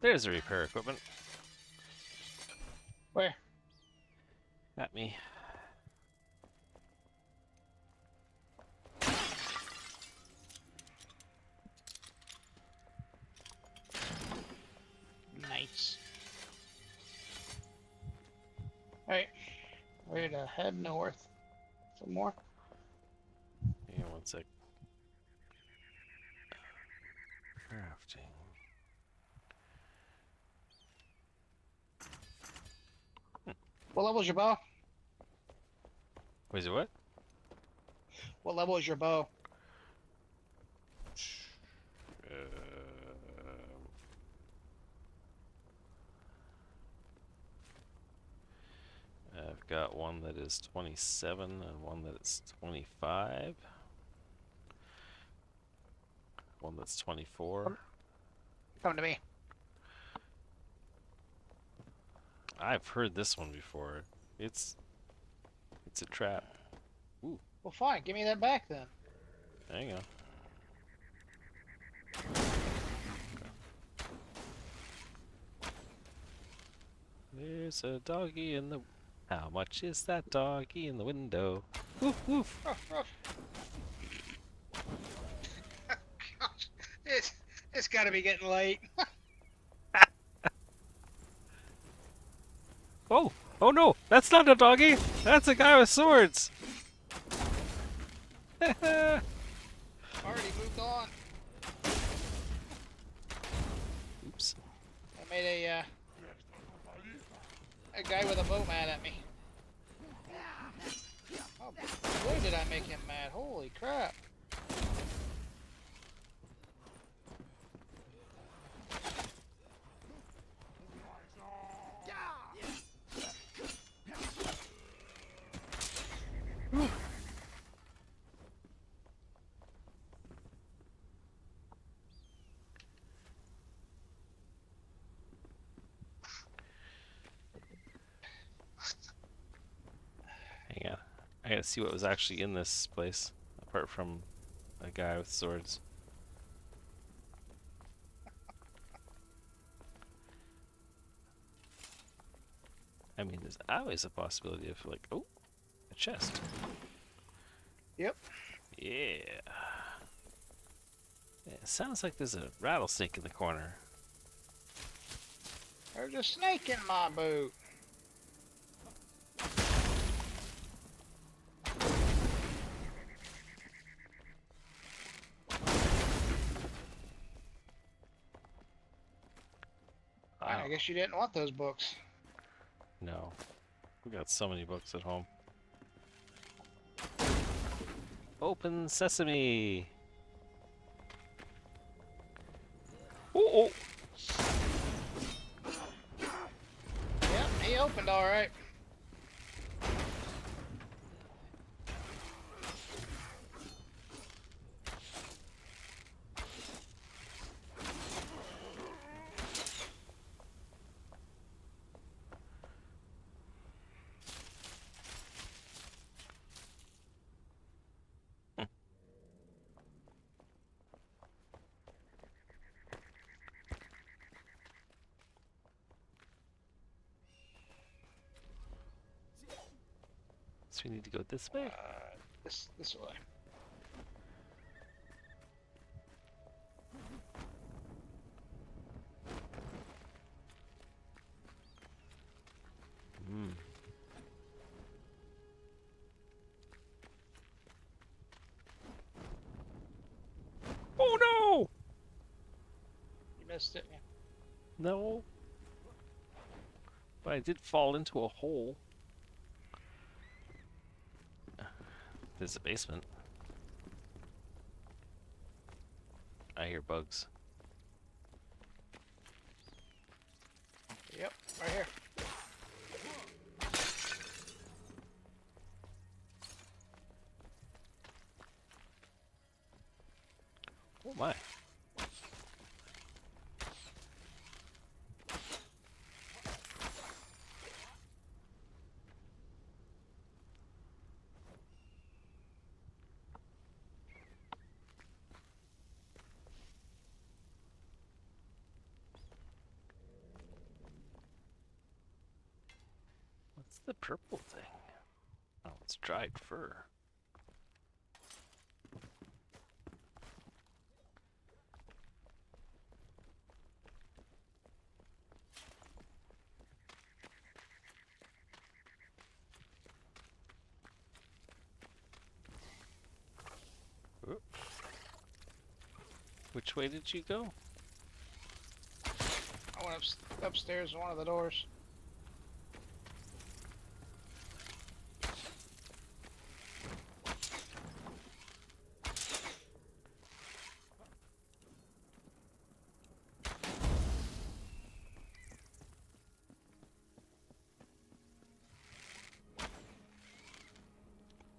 Speaker 1: There's the repair equipment.
Speaker 2: Where?
Speaker 1: At me.
Speaker 2: Nice. Alright. Ready to head north. Some more?
Speaker 1: Hang on one sec. Crafting.
Speaker 2: What level is your bow?
Speaker 1: Wait, is it what?
Speaker 2: What level is your bow?
Speaker 1: I've got one that is 27 and one that is 25. One that's 24.
Speaker 2: Come to me.
Speaker 1: I've heard this one before. It's a trap. Ooh,
Speaker 2: Well, fine. Give me that back then.
Speaker 1: hang on. There's a doggy in the. How much is that doggy in the window? Woof woof.
Speaker 2: Ruff, ruff. Gosh, it's got to be getting late.
Speaker 1: Oh, oh no, that's not a doggy. That's a guy with swords.
Speaker 2: Already moved on.
Speaker 1: Oops.
Speaker 2: I made a guy with a bow mad at me. Oh boy, did I make him mad! Holy crap!
Speaker 1: Hang on. I gotta see what was actually in this place, apart from a guy with swords. I mean, there's always a possibility of, like, oh, a chest.
Speaker 2: Yep.
Speaker 1: Yeah. It sounds like there's a rattlesnake in the corner.
Speaker 2: There's a snake in my boot. I guess you didn't want those books.
Speaker 1: No. We got so many books at home. Open sesame! Oh, oh!
Speaker 2: Yep, he opened all right.
Speaker 1: So we need to go this way?
Speaker 2: This way.
Speaker 1: Hmm.
Speaker 2: missed it. Yeah.
Speaker 1: No, but I did fall into a hole. There's a basement. I hear bugs.
Speaker 2: Yep, right here.
Speaker 1: Oh my. What's the purple thing? Oh, it's dried fur. Oop. Which way did you go?
Speaker 2: I went upstairs to one of the doors.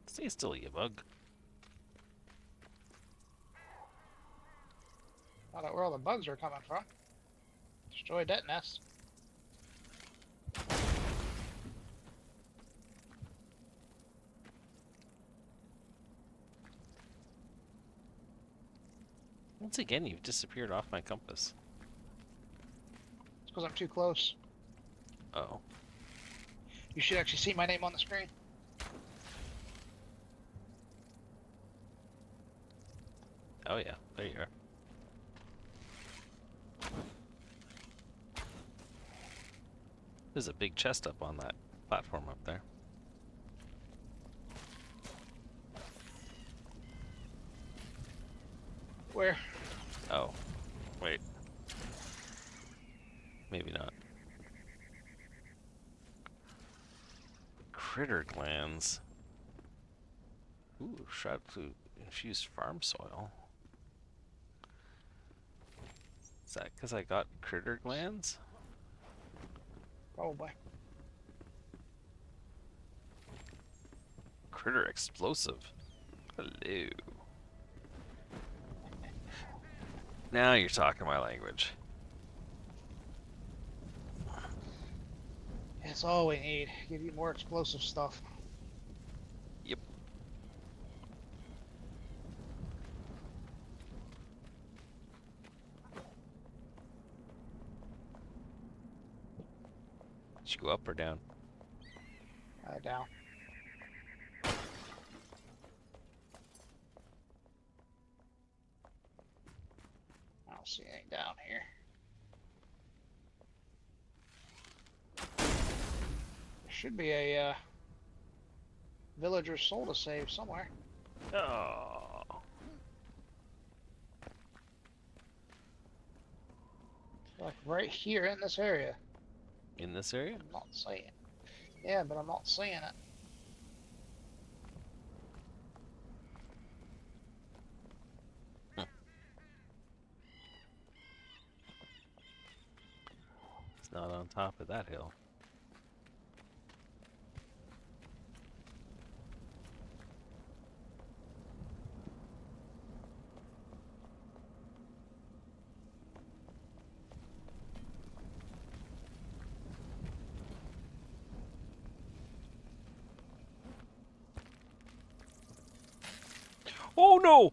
Speaker 1: Stay still, you bug.
Speaker 2: Not out where all the bugs are coming from. Destroyed that nest.
Speaker 1: Once again, you've disappeared off my compass.
Speaker 2: It's because I'm too close.
Speaker 1: Oh.
Speaker 2: You should actually see my name on the screen.
Speaker 1: Oh yeah, there you are. There's a big chest up on that platform up there.
Speaker 2: Where?
Speaker 1: Oh, wait. Maybe not. Critter glands. Ooh, shroud to infused farm soil. Is that because I got critter glands?
Speaker 2: Probably.
Speaker 1: Critter explosive. Hello. Now you're talking my language.
Speaker 2: That's all we need. Give you more explosive stuff.
Speaker 1: Yep. Did you go up or down?
Speaker 2: Down. I don't see anything down here. There should be a villager's soul to save somewhere.
Speaker 1: Oh.
Speaker 2: Like right here in this area.
Speaker 1: In this area?
Speaker 2: I'm not seeing it. Yeah, but I'm not seeing it.
Speaker 1: Huh. It's not on top of that hill. Oh no!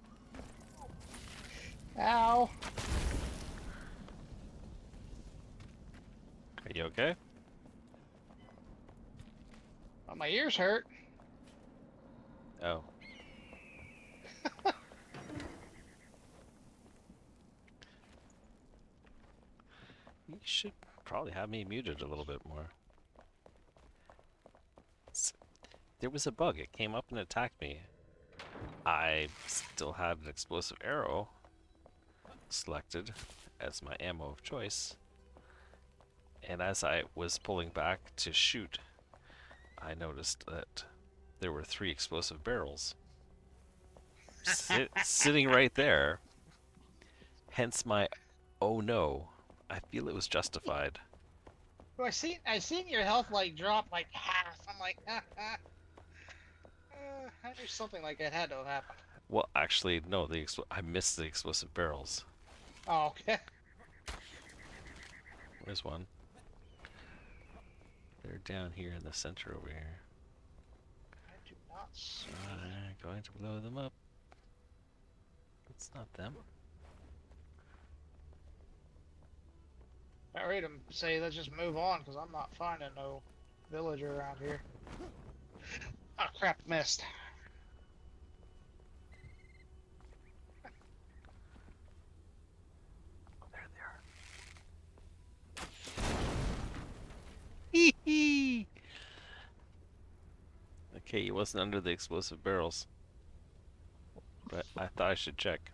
Speaker 2: Ow!
Speaker 1: Are you okay?
Speaker 2: Oh, my ears hurt.
Speaker 1: Oh. You should probably have me muted a little bit more. There was a bug. It came up and attacked me. I still had an explosive arrow selected, as my ammo of choice. And as I was pulling back to shoot, I noticed that there were 3 explosive barrels sitting right there. Hence my oh no. I feel it was justified.
Speaker 2: Well, I seen your health like drop like half. I'm like, I knew something like that had to have happened.
Speaker 1: Well, actually, no. I missed the explosive barrels.
Speaker 2: Oh, okay.
Speaker 1: Where's one? They're down here in the center over here.
Speaker 2: I do not see.
Speaker 1: I'm going to blow them up. It's not them.
Speaker 2: I read them say let's just move on because I'm not finding no villager around here. Oh crap, missed.
Speaker 1: Oh, there they are. Hee hee! Okay, he wasn't under the explosive barrels, but I thought I should check.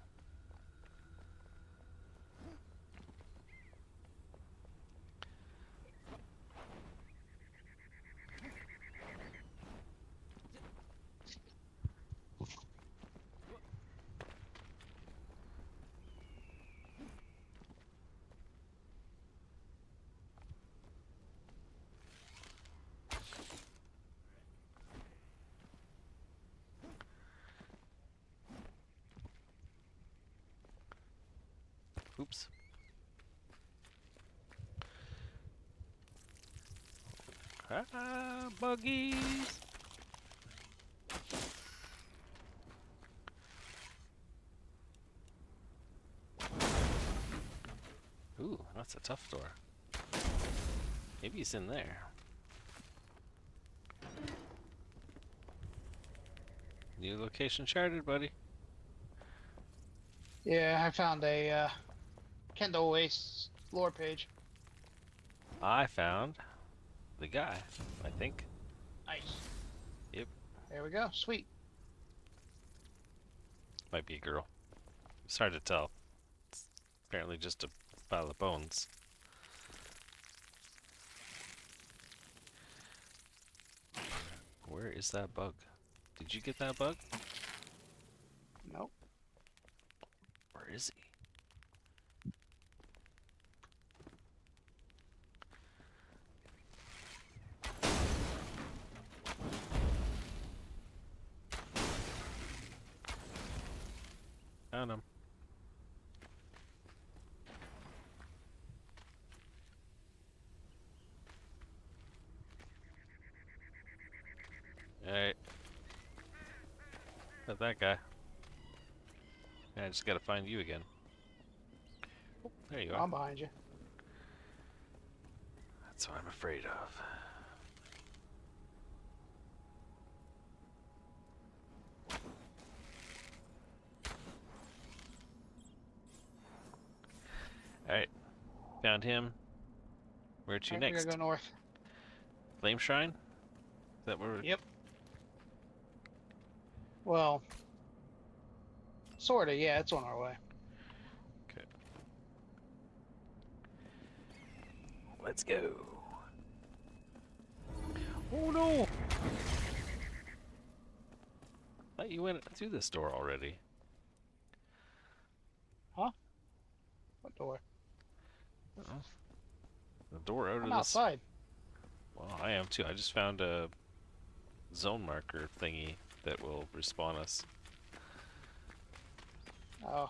Speaker 1: Oops. Ah, buggies! Ooh, that's a tough door. Maybe he's in there. New location charted, buddy.
Speaker 2: Yeah, I found a Kendall Waste lore page.
Speaker 1: I found the guy, I think.
Speaker 2: Nice.
Speaker 1: Yep,
Speaker 2: There we go. Sweet.
Speaker 1: might be a girl. It's hard to tell. It's apparently just a pile of bones. Where is that bug? Did you get that bug?
Speaker 2: Nope.
Speaker 1: Where is he? Found him. Alright. Not that guy. Yeah, I just gotta find you again. Oh, there you are.
Speaker 2: I'm behind you.
Speaker 1: That's what I'm afraid of. Alright. Found him. Where to
Speaker 2: Alright, we gotta
Speaker 1: next?
Speaker 2: go north.
Speaker 1: Flame Shrine? Is that where
Speaker 2: Yep. Well, sorta. Yeah, it's on our way.
Speaker 1: Okay. Let's go. Oh no! Thought you went through this door already.
Speaker 2: Huh? What door?
Speaker 1: Uh-oh. The door out
Speaker 2: I'm
Speaker 1: of this.
Speaker 2: outside.
Speaker 1: Well, I am too. I just found a zone marker thingy that will respawn us.
Speaker 2: Oh,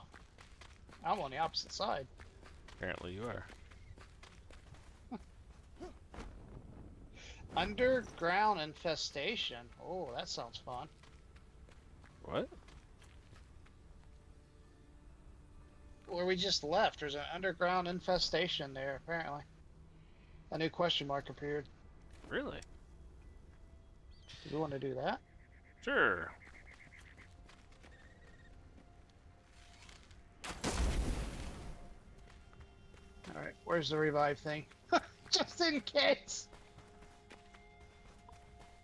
Speaker 2: I'm on the opposite side.
Speaker 1: Apparently you are.
Speaker 2: Underground infestation. Oh, that sounds fun.
Speaker 1: What?
Speaker 2: Where we just left, there's an underground infestation there, apparently. A new question mark appeared.
Speaker 1: Really?
Speaker 2: Do you want to do that?
Speaker 1: Sure.
Speaker 2: Alright, where's the revive thing? Just in case!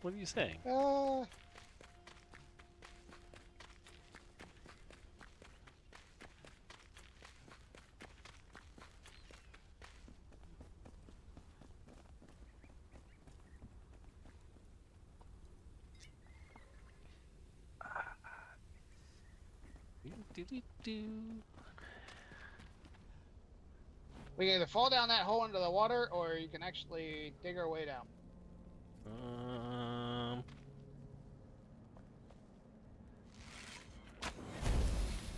Speaker 1: What are you saying? Do-do-do.
Speaker 2: We can either fall down that hole into the water, or you can actually dig our way down.
Speaker 1: Um,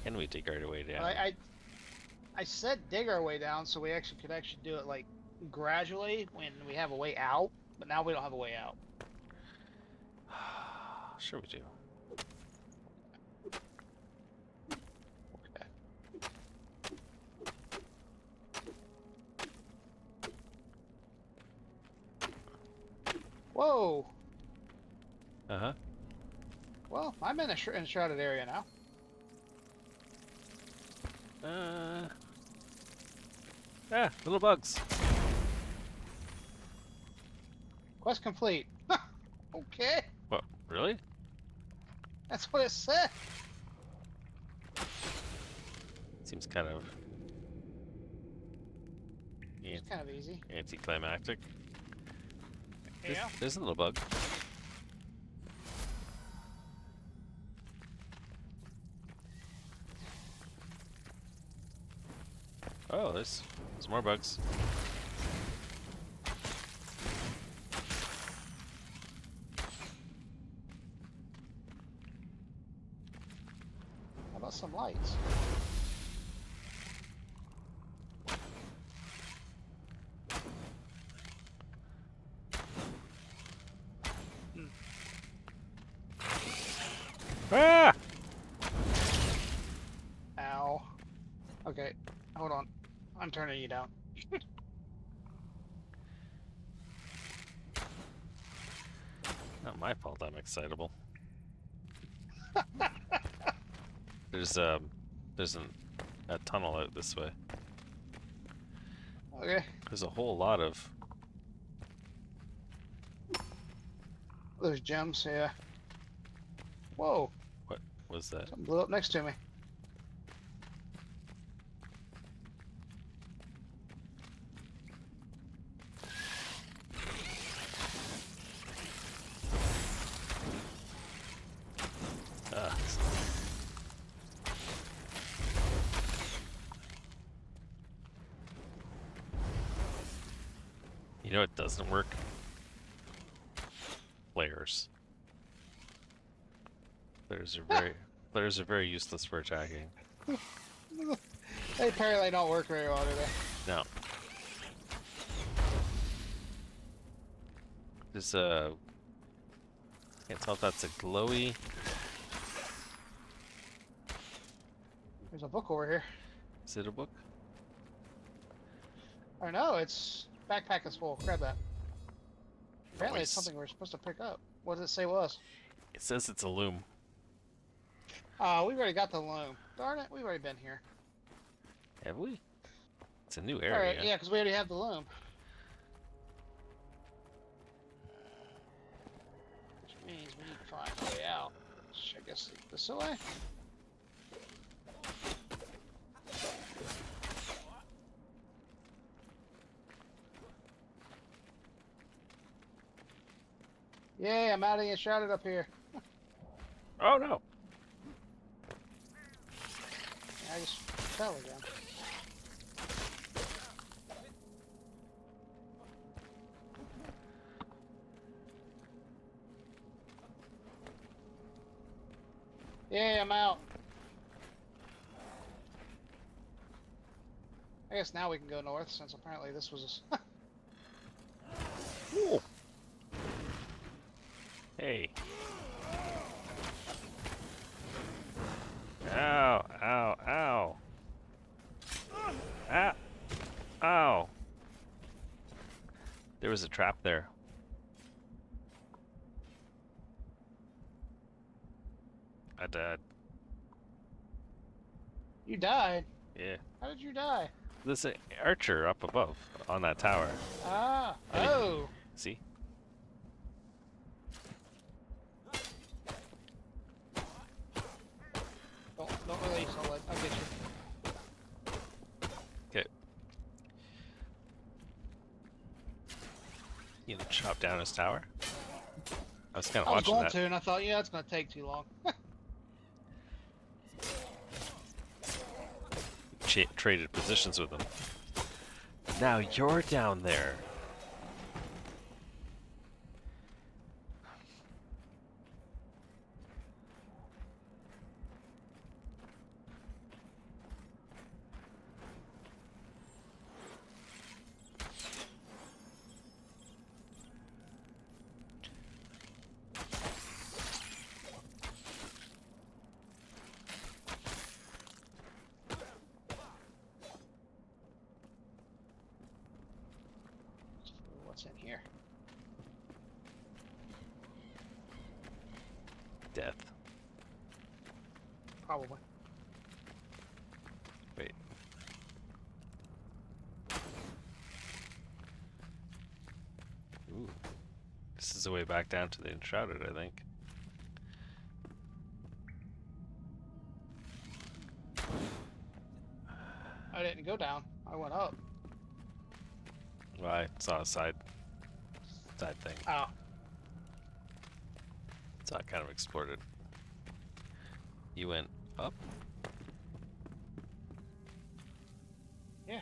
Speaker 1: can we dig our way down?
Speaker 2: I said dig our way down, so we actually could actually do it like gradually when we have a way out. But now we don't have a way out.
Speaker 1: Sure we do.
Speaker 2: Okay. Whoa.
Speaker 1: Uh-huh.
Speaker 2: Well, I'm in a enshrouded area now.
Speaker 1: Little bugs.
Speaker 2: Quest complete. Okay,
Speaker 1: What? Really?
Speaker 2: that's what it said.
Speaker 1: Seems kind of
Speaker 2: It's kind of easy.
Speaker 1: anticlimactic.
Speaker 2: Yeah.
Speaker 1: There's a little bug. Oh, there's more bugs.
Speaker 2: How about some lights?
Speaker 1: Ah!
Speaker 2: Ow. Okay, hold on. I'm turning you down.
Speaker 1: Not my fault. I'm excitable. There's a tunnel out this way.
Speaker 2: Okay.
Speaker 1: There's a whole lot of.
Speaker 2: There's gems, yeah. Whoa,
Speaker 1: What was that?
Speaker 2: something blew up next to me.
Speaker 1: Ah. You know it doesn't work? Flares. Flares are very useless for attacking.
Speaker 2: They apparently don't work very well, do they?
Speaker 1: No. There's can't tell if that's a glowy.
Speaker 2: There's a book over here.
Speaker 1: Is it a book?
Speaker 2: Or no, it's backpack is full. Grab that. Apparently it's
Speaker 1: Nice.
Speaker 2: something we're supposed to pick up. What does it say was?
Speaker 1: It says it's a loom.
Speaker 2: Oh, we've already got the loom. Darn it, we've already been here.
Speaker 1: Have we? It's a new area.
Speaker 2: Alright, yeah, because we already have the loom. Which means we need to find a way out. Which I guess this way? Yay, I'm out of Enshrouded up here.
Speaker 1: Oh no!
Speaker 2: I just fell again. Yay, I'm out. I guess now we can go north, since apparently this was a...
Speaker 1: Ooh. Hey. Ow, ow, ow. Ah. Ow. There was a trap there. I died.
Speaker 2: You died?
Speaker 1: Yeah.
Speaker 2: How did you die?
Speaker 1: There's an archer up above on that tower.
Speaker 2: Ah,
Speaker 1: Hey.
Speaker 2: oh.
Speaker 1: See?
Speaker 2: Don't release, I'll get you.
Speaker 1: Okay. You know, chop down his tower. I was kind of
Speaker 2: I was
Speaker 1: watching
Speaker 2: going
Speaker 1: that.
Speaker 2: to, and I thought, yeah, it's going to take too long.
Speaker 1: traded positions with them. Now you're down there.
Speaker 2: What's in here?
Speaker 1: Death.
Speaker 2: Probably.
Speaker 1: Wait. Ooh. This is the way back down to the Enshrouded, I think.
Speaker 2: I didn't go down. I went up.
Speaker 1: Well, I saw a side thing.
Speaker 2: Oh.
Speaker 1: So I kind of explored it. You went up?
Speaker 2: Yeah.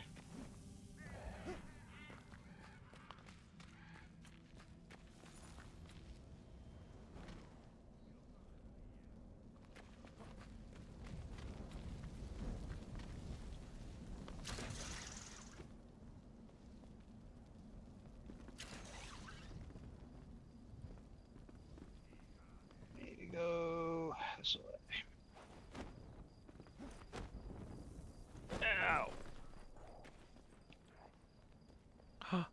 Speaker 2: Need to go this way.
Speaker 1: Ow! Huh.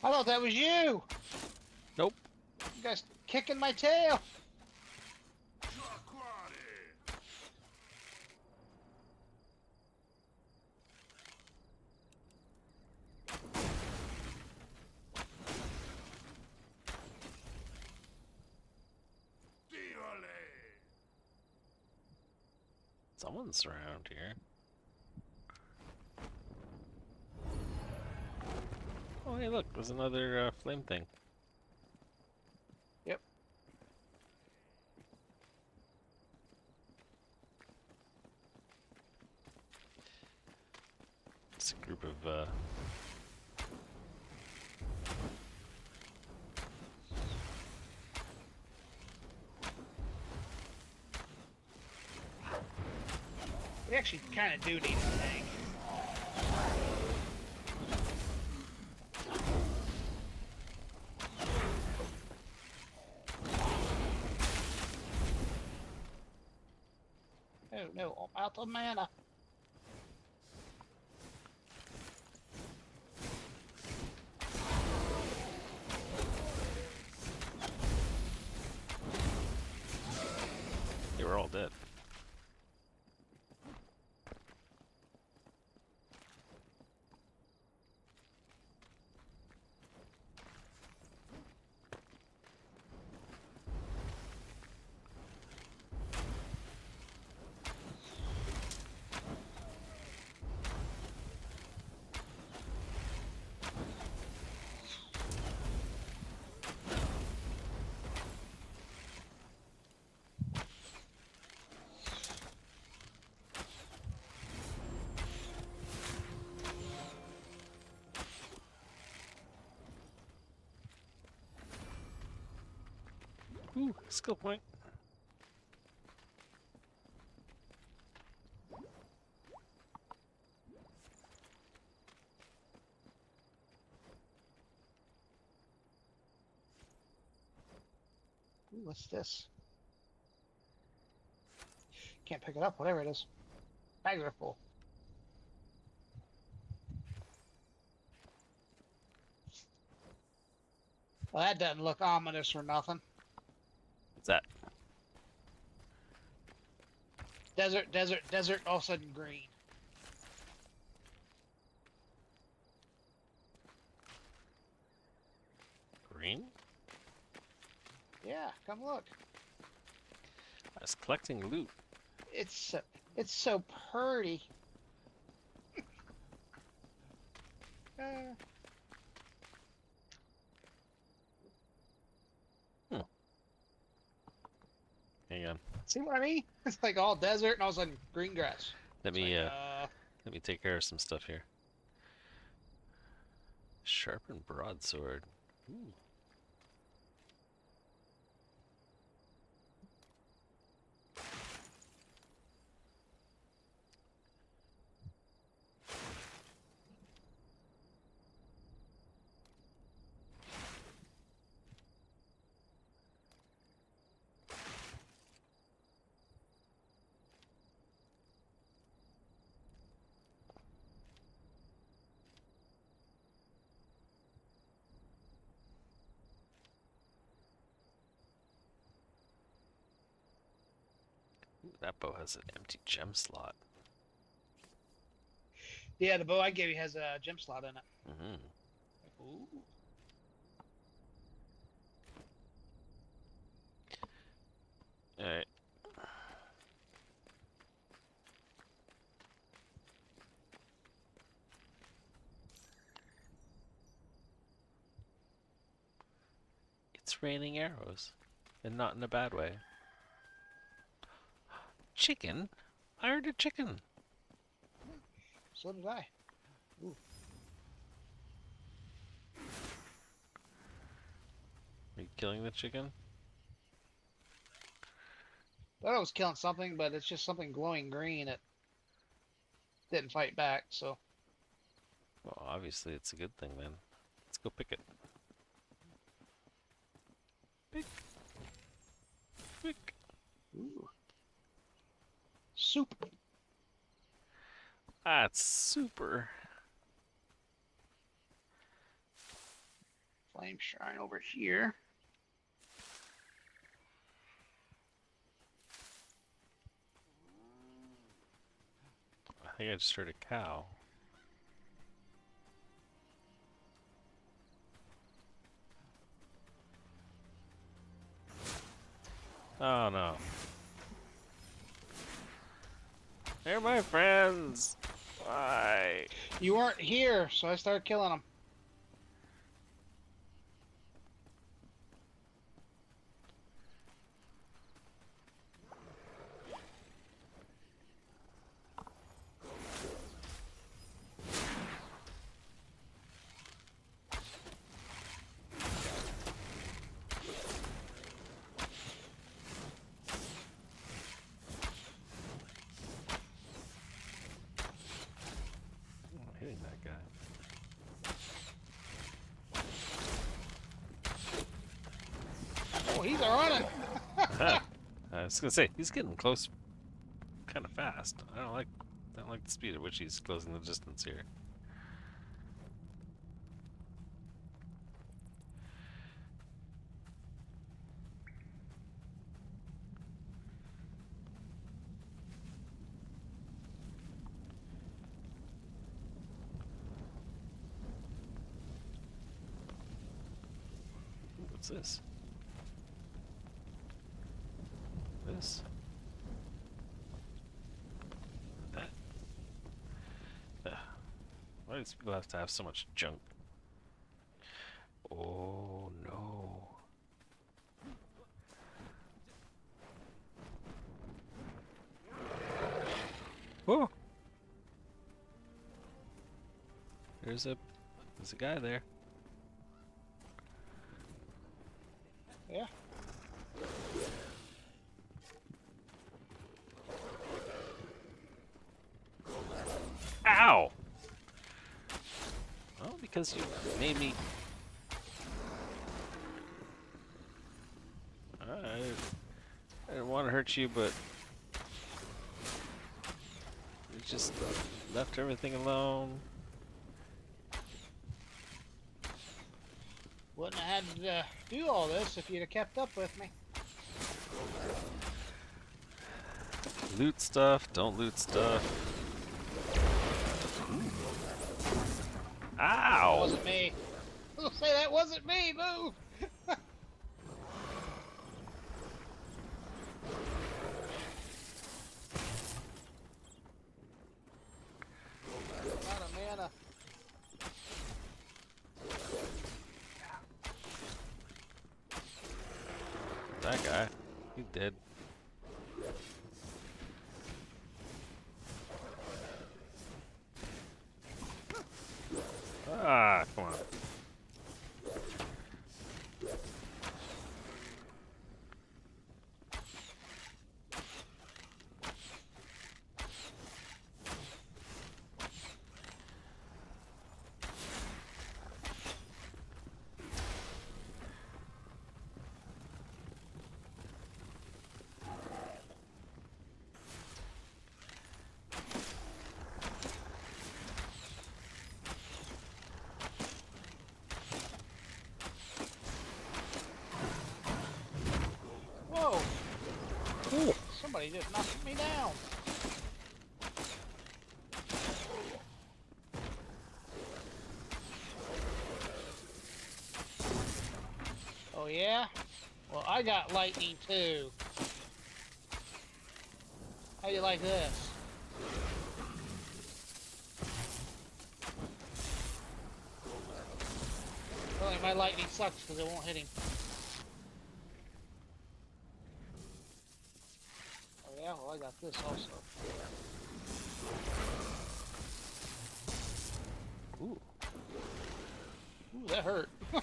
Speaker 2: I thought that was you.
Speaker 1: Nope.
Speaker 2: You guys kicking my tail.
Speaker 1: Someone's around here. Oh, hey, look, there's another flame thing.
Speaker 2: Yep.
Speaker 1: It's a group of
Speaker 2: We actually kind of do need a tank. Oh no, I'm out of mana.
Speaker 1: they were all dead. Ooh, skill point.
Speaker 2: Ooh, what's this? Can't pick it up, whatever it is. Bags are full. Well, that doesn't look ominous or nothing.
Speaker 1: What's that?
Speaker 2: Desert, desert, desert, all of a sudden green.
Speaker 1: Green?
Speaker 2: Yeah, come look.
Speaker 1: I was collecting loot.
Speaker 2: It's it's so pretty. Uh,
Speaker 1: on.
Speaker 2: See what I mean? It's like all desert and all of a sudden green grass.
Speaker 1: Let
Speaker 2: It's
Speaker 1: me
Speaker 2: like,
Speaker 1: let me take care of some stuff here. Sharpened broadsword. Ooh. Ooh, that bow has an empty gem slot.
Speaker 2: yeah, the bow I gave you has a gem slot in it.
Speaker 1: Mm-hmm.
Speaker 2: Ooh.
Speaker 1: All right. It's raining arrows, and not in a bad way. Chicken? I heard a chicken.
Speaker 2: So did I. Ooh.
Speaker 1: Are you killing the chicken?
Speaker 2: Thought I was killing something, but it's just something glowing green. It didn't fight back, so.
Speaker 1: Well, obviously it's a good thing then. Let's go pick it. Pick. Pick.
Speaker 2: Ooh. Soup.
Speaker 1: That's super.
Speaker 2: Flame shrine over here.
Speaker 1: I think I just heard a cow. Oh no. They're my friends. Why?
Speaker 2: You weren't here, so I started killing them.
Speaker 1: I'm hitting that guy.
Speaker 2: Oh, he's running.
Speaker 1: I was gonna say he's getting close, kind of fast. I don't like the speed at which he's closing the distance here. Ooh, what's this? This? That? Why do these people have to have so much junk? Oh no. Whoa! There's a guy there.
Speaker 2: Yeah.
Speaker 1: Ow! Well, because you made me. I didn't want to hurt you, but you just left everything alone.
Speaker 2: Wouldn't have had to do all this if you'd have kept up with me.
Speaker 1: Loot stuff, don't loot stuff.
Speaker 2: That
Speaker 1: Ow!
Speaker 2: wasn't me. I was gonna say that wasn't me. Move. Out of mana.
Speaker 1: That guy, he dead. Ah, come on.
Speaker 2: Whoa!
Speaker 1: Ooh.
Speaker 2: Somebody just knocked me down. Oh yeah? Well, I got lightning too. How do you like this? Only my lightning sucks because it won't hit him. Oh yeah? Well, I got this also.
Speaker 1: Ooh.
Speaker 2: Ooh, that hurt.
Speaker 1: I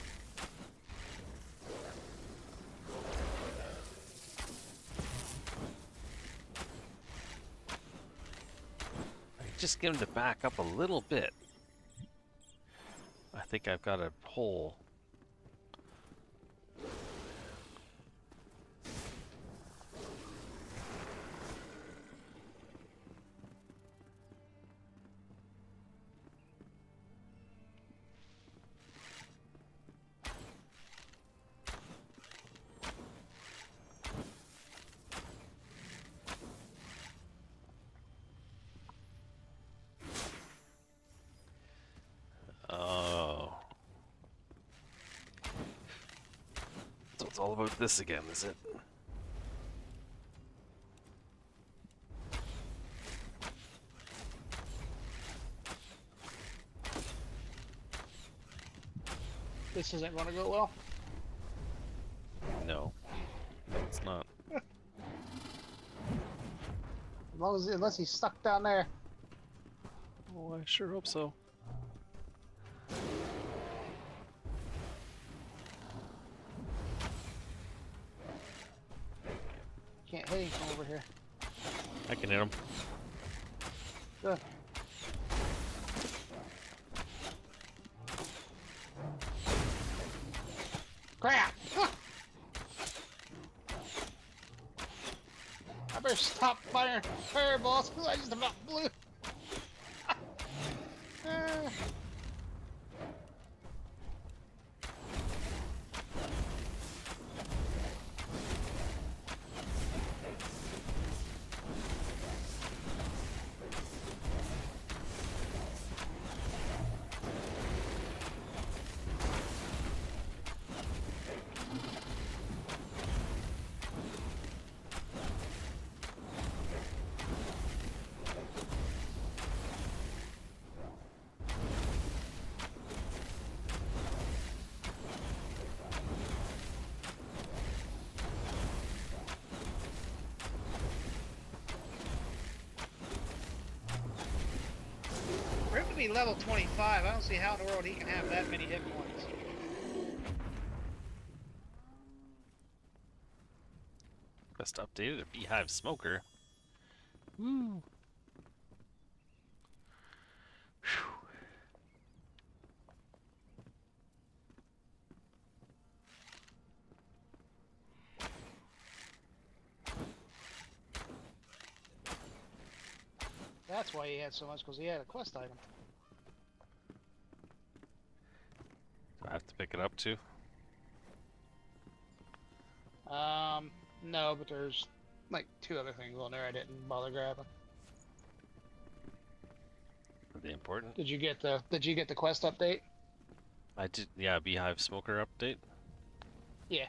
Speaker 1: just get him to back up a little bit. I think I've got a hole. Oh. So it's all about this again, is it?
Speaker 2: This isn't going to go well.
Speaker 1: No. It's not.
Speaker 2: As long as, unless he's stuck down there.
Speaker 1: Oh, I sure hope so.
Speaker 2: Can't hit him from over here.
Speaker 1: I can hit him.
Speaker 2: Good. Crap! I better stop firing fireballs because I just about blew. Uh, For him to be level 25, I don't see how in the world he can have that many hit points.
Speaker 1: Best updated a beehive smoker. Woo.
Speaker 2: That's why he had so much, because he had a quest item.
Speaker 1: Do I have to pick it up too?
Speaker 2: No, but there's like 2 other things on there I didn't bother grabbing.
Speaker 1: Are they important?
Speaker 2: Did you get the quest update?
Speaker 1: I did, yeah, beehive smoker update.
Speaker 2: Yeah.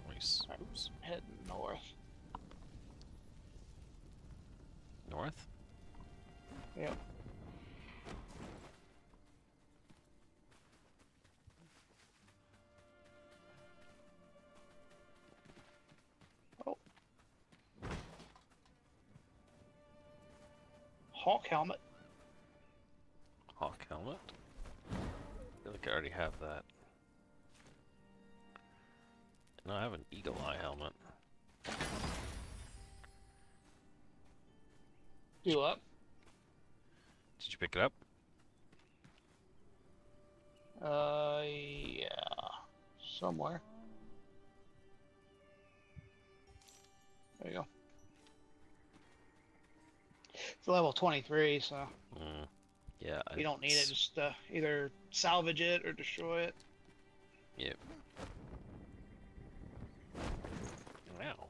Speaker 1: Nice.
Speaker 2: Alright,
Speaker 1: Oops.
Speaker 2: heading north.
Speaker 1: North?
Speaker 2: Yep. Oh. Hawk helmet.
Speaker 1: Hawk helmet? I feel like I already have that. No, I have an eagle eye helmet.
Speaker 2: Do up.
Speaker 1: Did you pick it up?
Speaker 2: Yeah. Somewhere. There you go. It's level 23, so
Speaker 1: Mm, yeah.
Speaker 2: you don't need it. Just either salvage it or destroy it.
Speaker 1: Yep. Wow.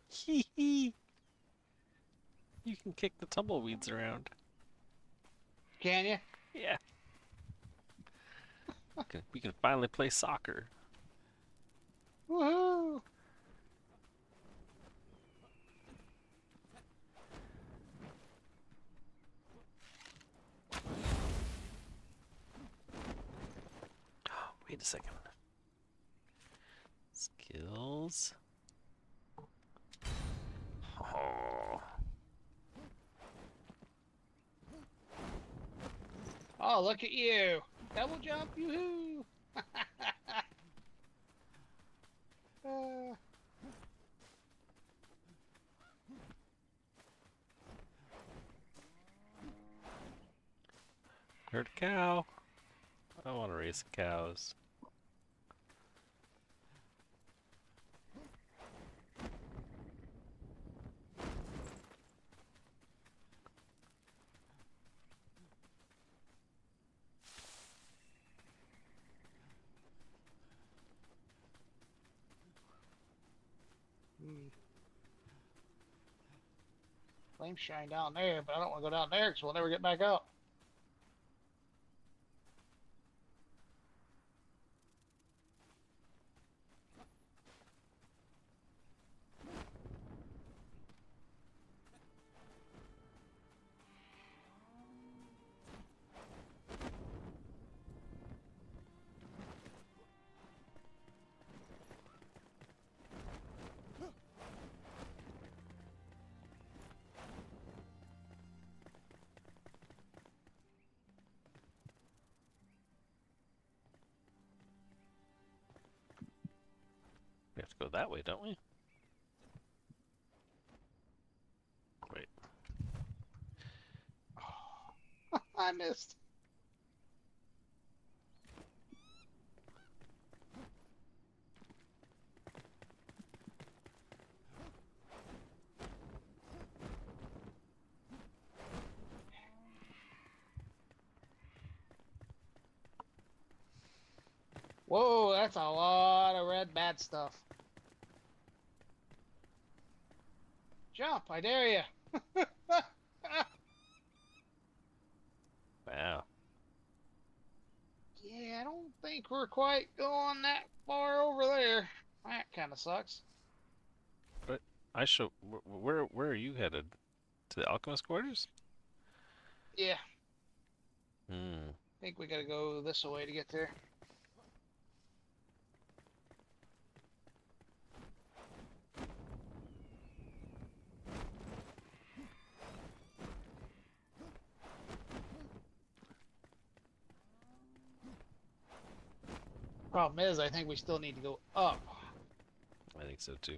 Speaker 1: Hee hee. You can kick the tumbleweeds around.
Speaker 2: Can you?
Speaker 1: Yeah. We can finally play soccer.
Speaker 2: Woohoo!
Speaker 1: Wait a second. Skills. Oh.
Speaker 2: Oh, look at you! Double jump, yoo-hoo! uh,
Speaker 1: Heard a cow. I want to raise cows.
Speaker 2: Flame shine down there, but I don't want to go down there because we'll never get back up.
Speaker 1: We have to go that way, don't we? Wait.
Speaker 2: I missed. Whoa, that's a lot of red bad stuff. Jump, I dare you.
Speaker 1: Wow.
Speaker 2: Yeah, I don't think we're quite going that far over there. That kind of sucks.
Speaker 1: But I show. Where are you headed? To the alchemist quarters?
Speaker 2: Yeah,
Speaker 1: Hmm.
Speaker 2: I think we gotta go this way to get there. Problem is, I think we still need to go up.
Speaker 1: I think so too.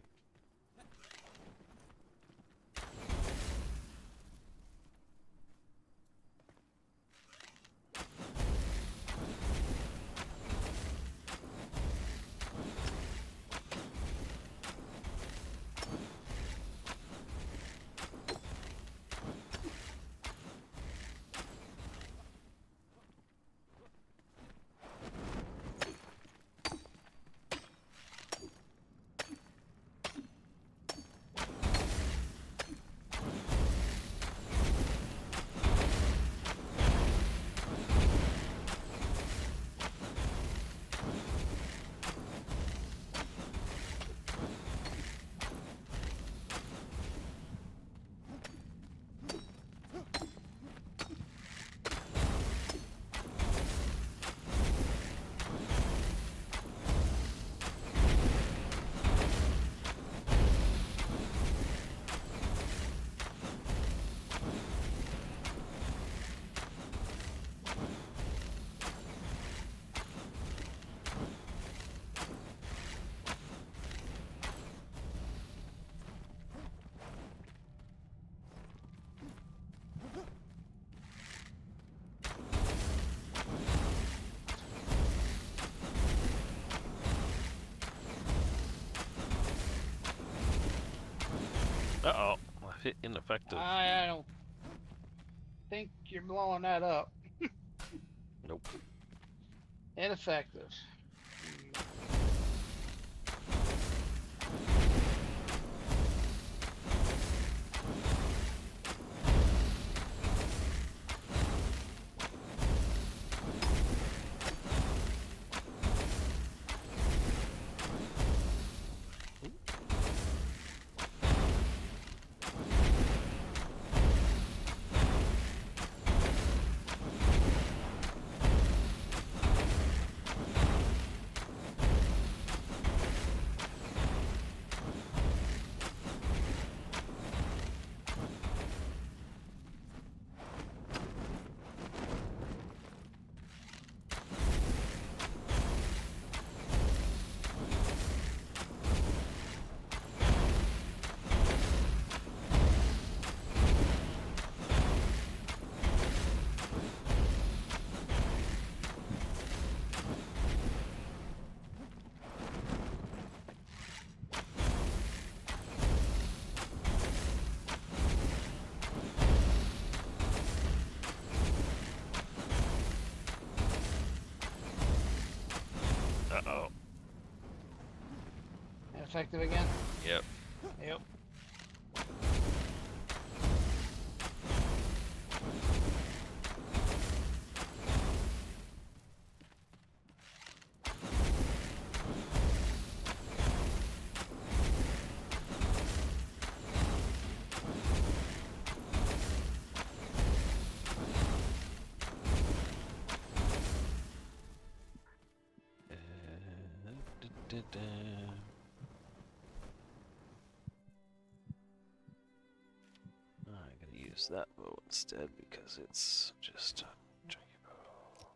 Speaker 1: Uh-oh. I hit ineffective.
Speaker 2: I don't think you're blowing that up.
Speaker 1: Nope.
Speaker 2: Ineffective. Hmm.
Speaker 1: Uh-oh.
Speaker 2: Ineffective again?
Speaker 1: Yep.
Speaker 2: Yep.
Speaker 1: I gotta use that bow instead because it's just a junkie bow.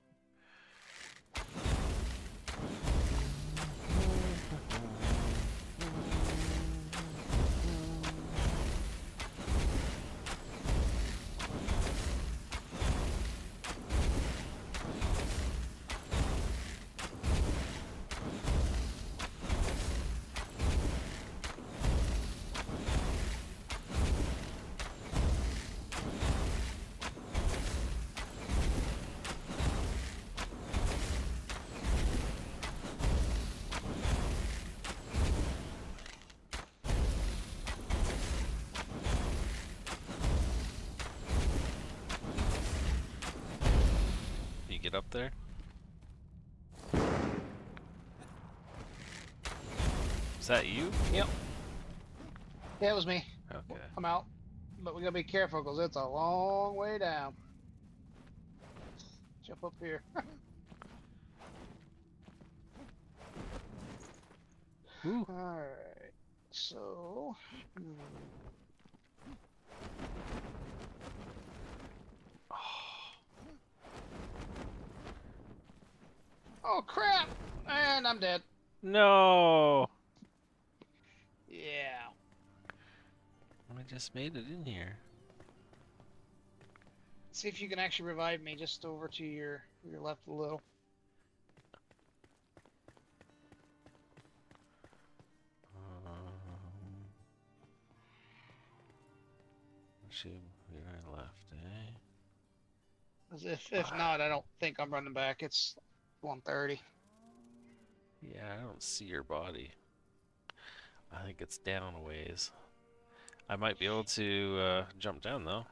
Speaker 1: You get up there? Is that you?
Speaker 2: Yep. Yeah, it was me.
Speaker 1: Okay.
Speaker 2: I'm out. But we gotta be careful because it's a long way down. Jump up here.
Speaker 1: Ooh.
Speaker 2: Alright. So. Oh, crap! And I'm dead.
Speaker 1: No!
Speaker 2: Yeah.
Speaker 1: I just made it in here.
Speaker 2: See if you can actually revive me just over to your left a little.
Speaker 1: Should be right left, eh?
Speaker 2: 'Cause if not, I don't think I'm running back. It's 1:30.
Speaker 1: Yeah, I don't see your body. I think it's down a ways. I might be able to jump down though.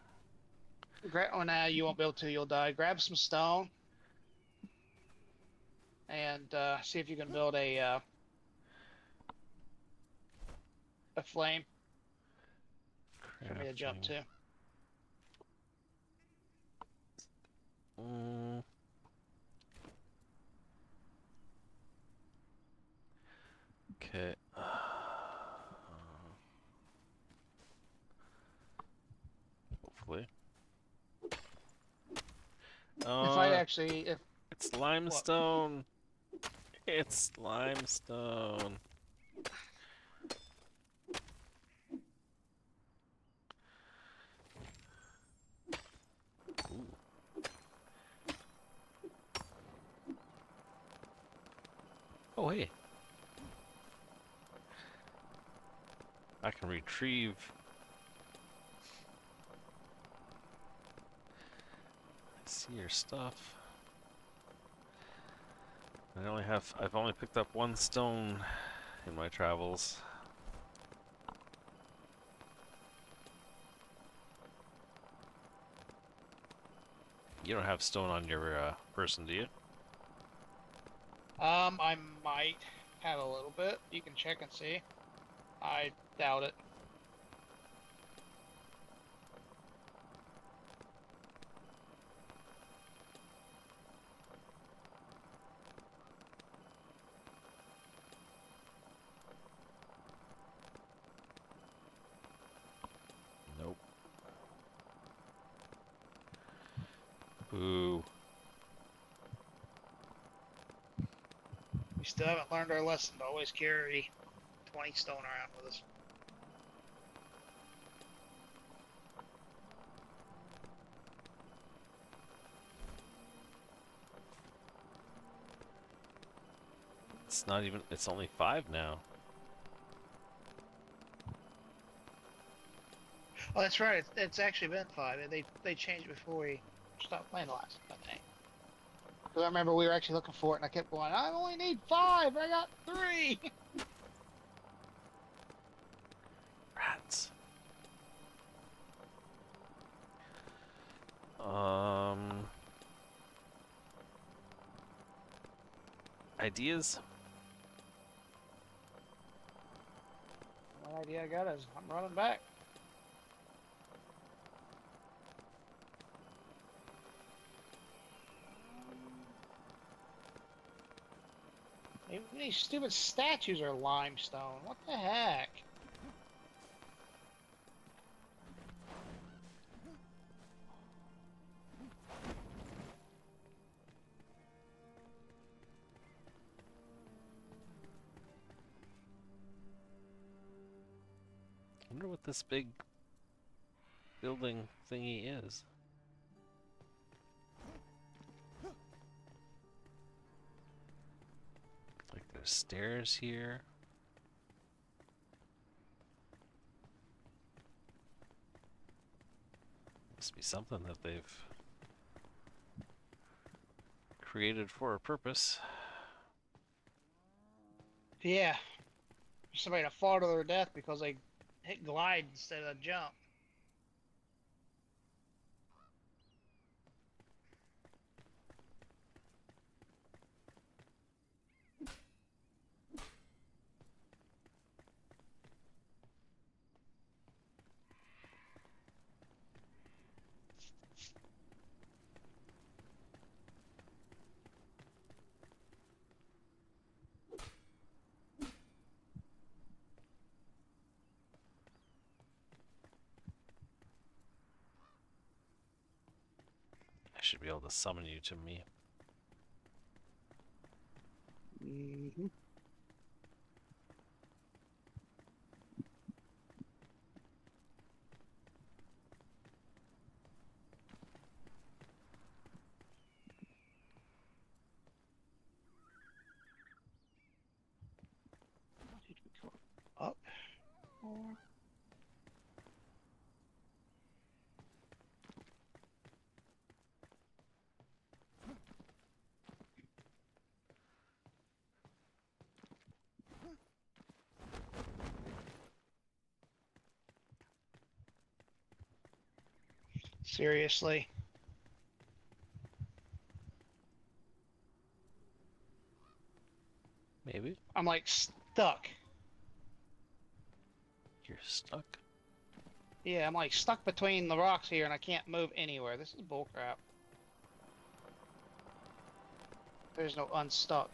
Speaker 2: Oh, now you won't be able to. You'll die. Grab some stone and see if you can build a flame for me to jump
Speaker 1: Crafting.
Speaker 2: to.
Speaker 1: Mm, okay. Hopefully.
Speaker 2: If I
Speaker 1: Uh,
Speaker 2: actually, if
Speaker 1: it's
Speaker 2: what?
Speaker 1: limestone. It's limestone. Ooh. Oh, hey. I can retrieve your stuff. I've only picked up one stone in my travels. You don't have stone on your person, do you?
Speaker 2: I might have a little bit. You can check and see. I doubt it.
Speaker 1: Nope. Boo.
Speaker 2: We still haven't learned our lesson to always carry 20 stone around with us.
Speaker 1: It's not even, it's only 5 now.
Speaker 2: Oh, that's right. It's actually been 5. They changed it before we stopped playing last, I think. Because I remember we were actually looking for it, and I kept going, I only need 5. I got 3.
Speaker 1: Rats. Um, ideas?
Speaker 2: The only idea I got is I'm running back. Even these stupid statues are limestone. What the heck?
Speaker 1: I wonder what this big building thingy is. Like there's stairs here. Must be something that they've created for a purpose.
Speaker 2: Yeah, somebody to fall to their death because they hit glide instead of jump.
Speaker 1: I should be able to summon you to me.
Speaker 2: Mm-hmm. Did we go up? Or... Seriously.
Speaker 1: Maybe?
Speaker 2: I'm like stuck.
Speaker 1: You're stuck?
Speaker 2: Yeah, I'm like stuck between the rocks here and I can't move anywhere. This is bullcrap. There's no unstuck.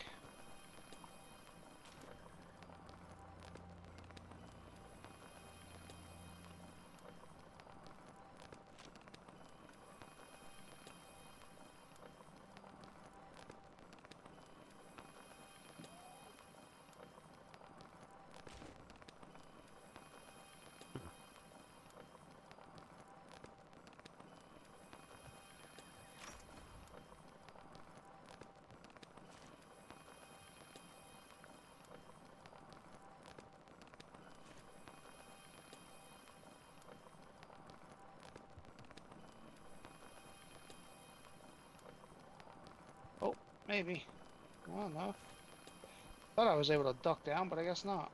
Speaker 2: Maybe. I don't know. Thought I was able to duck down, but I guess not.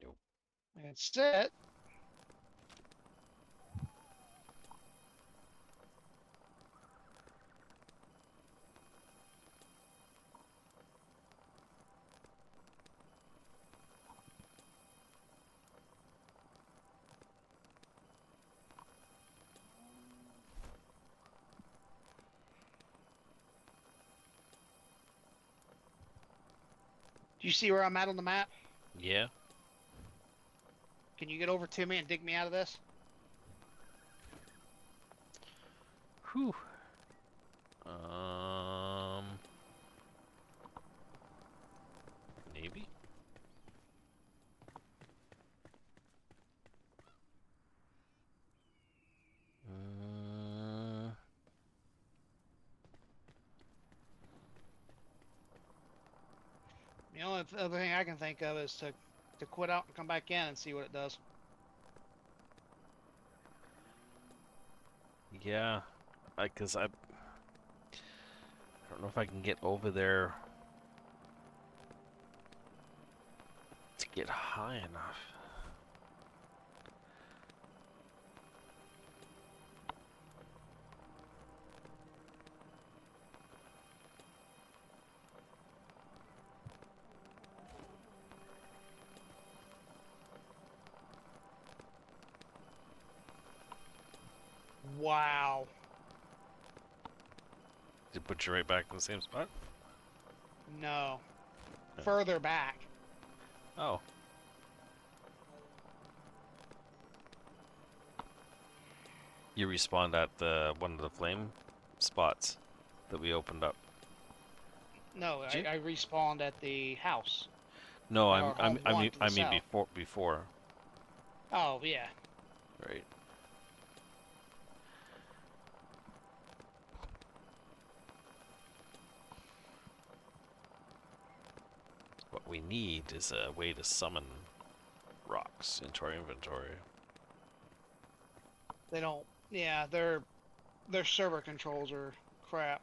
Speaker 1: Nope.
Speaker 2: That's it. Do you see where I'm at on the map?
Speaker 1: Yeah.
Speaker 2: Can you get over to me and dig me out of this?
Speaker 1: Whew. Um. Maybe. Uh,
Speaker 2: The only other thing I can think of is to quit out and come back in and see what it does.
Speaker 1: yeah. Cause I don't know if I can get over there to get high enough.
Speaker 2: Wow.
Speaker 1: Did it put you right back in the same spot?
Speaker 2: No.
Speaker 1: Yeah.
Speaker 2: Further back.
Speaker 1: Oh. You respawned at the one of the flame spots that we opened up.
Speaker 2: No,
Speaker 1: Did you?
Speaker 2: I respawned at the house.
Speaker 1: No,
Speaker 2: Our home one to the
Speaker 1: I mean
Speaker 2: south.
Speaker 1: before,
Speaker 2: Oh, yeah.
Speaker 1: right? What we need is a way to summon rocks into our inventory.
Speaker 2: They don't. Yeah, their server controls are crap.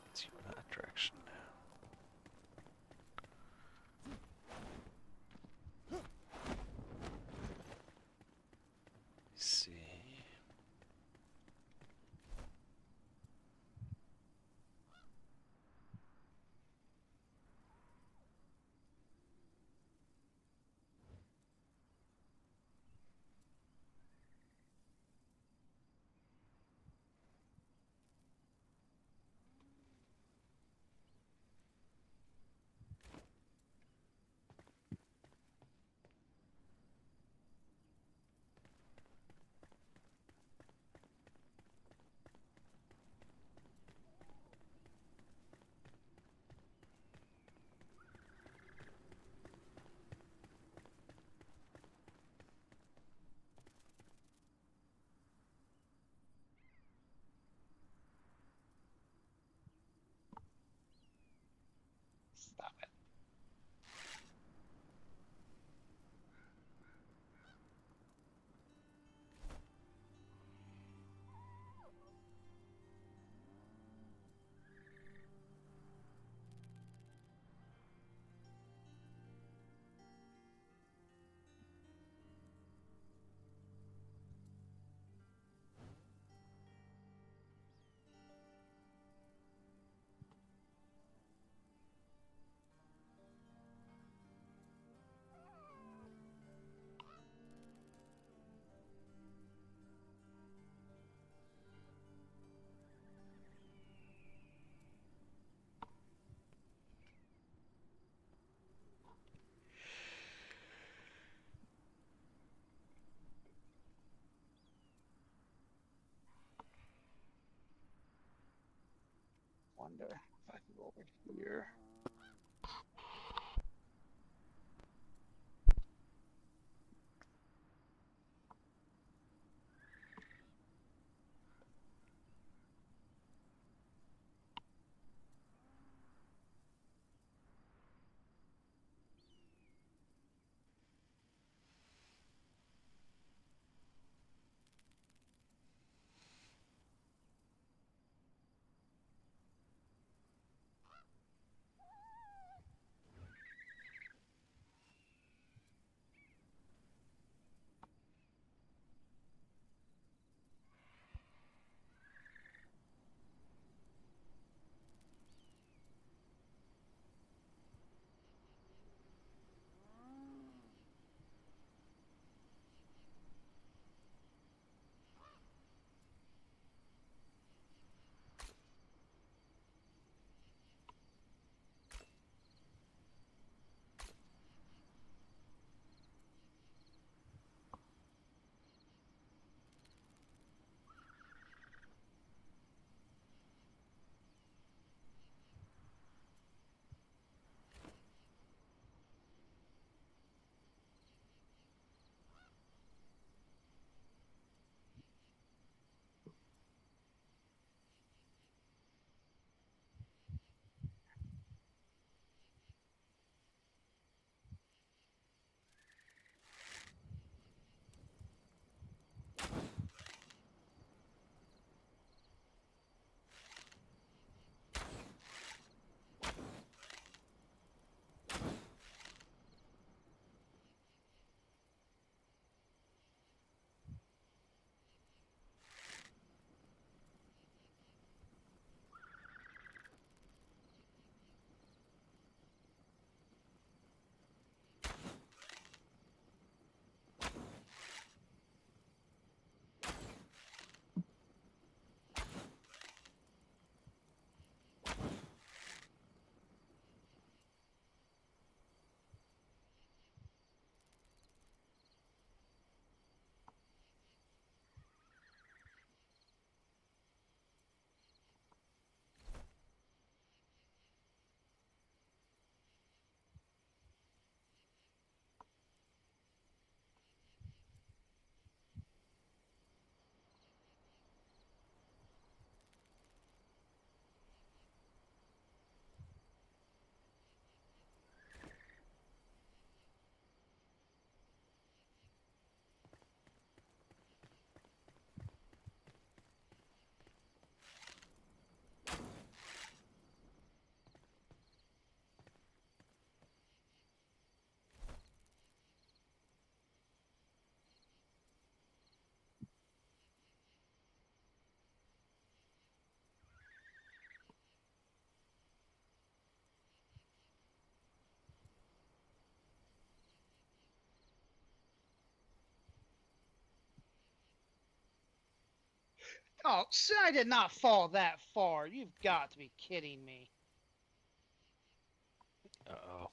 Speaker 1: Let's go that direction. Let's see.
Speaker 2: Stop it. wonder if I can go over here. Oh, see, I did not fall that far. You've got to be kidding me.
Speaker 1: Uh-oh.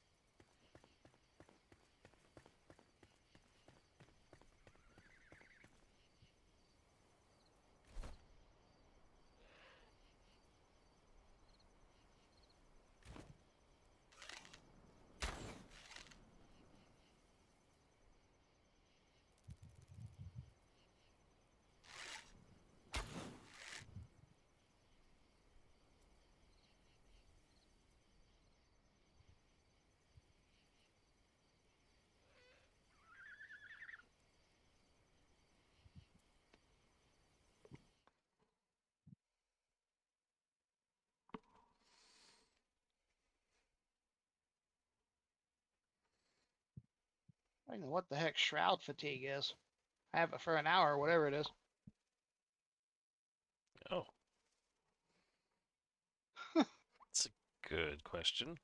Speaker 2: I don't know what the heck shroud fatigue is. I have it for an hour, whatever it is.
Speaker 1: Oh, that's a good question.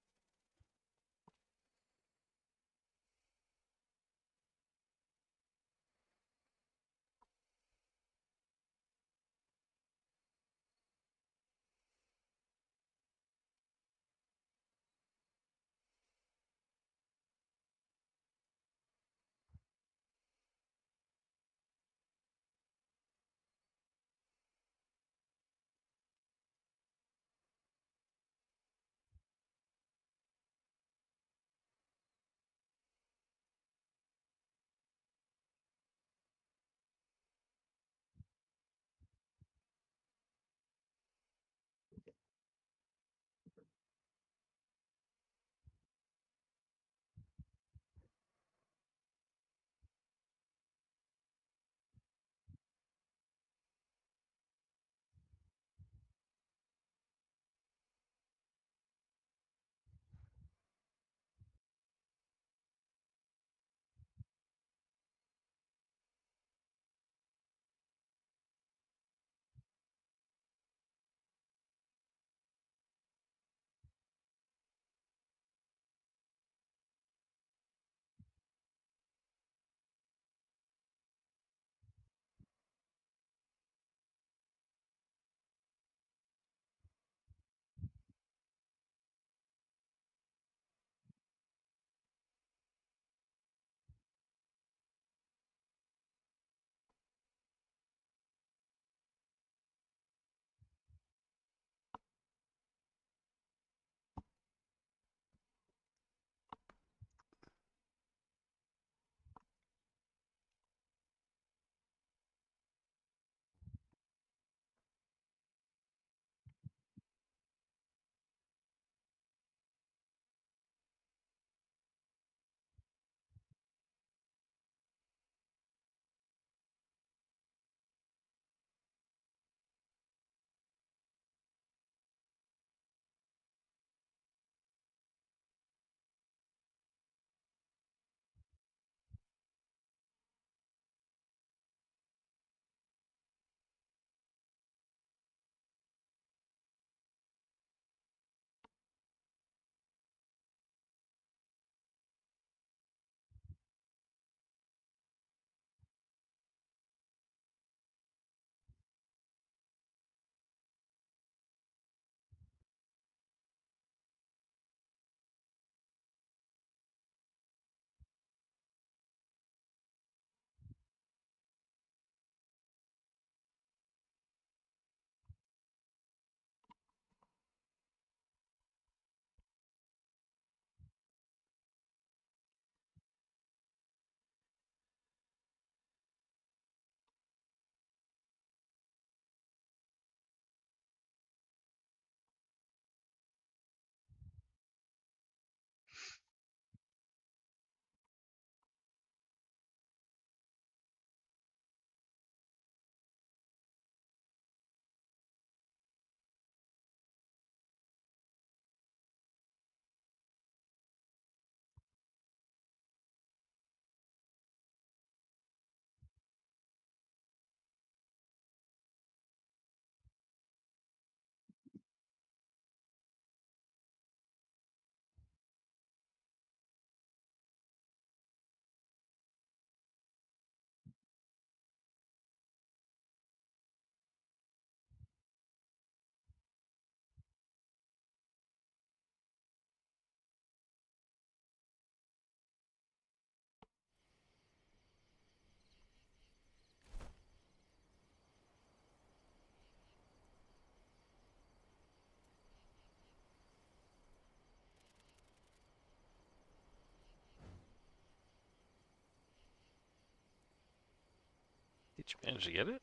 Speaker 1: Did you manage to get it?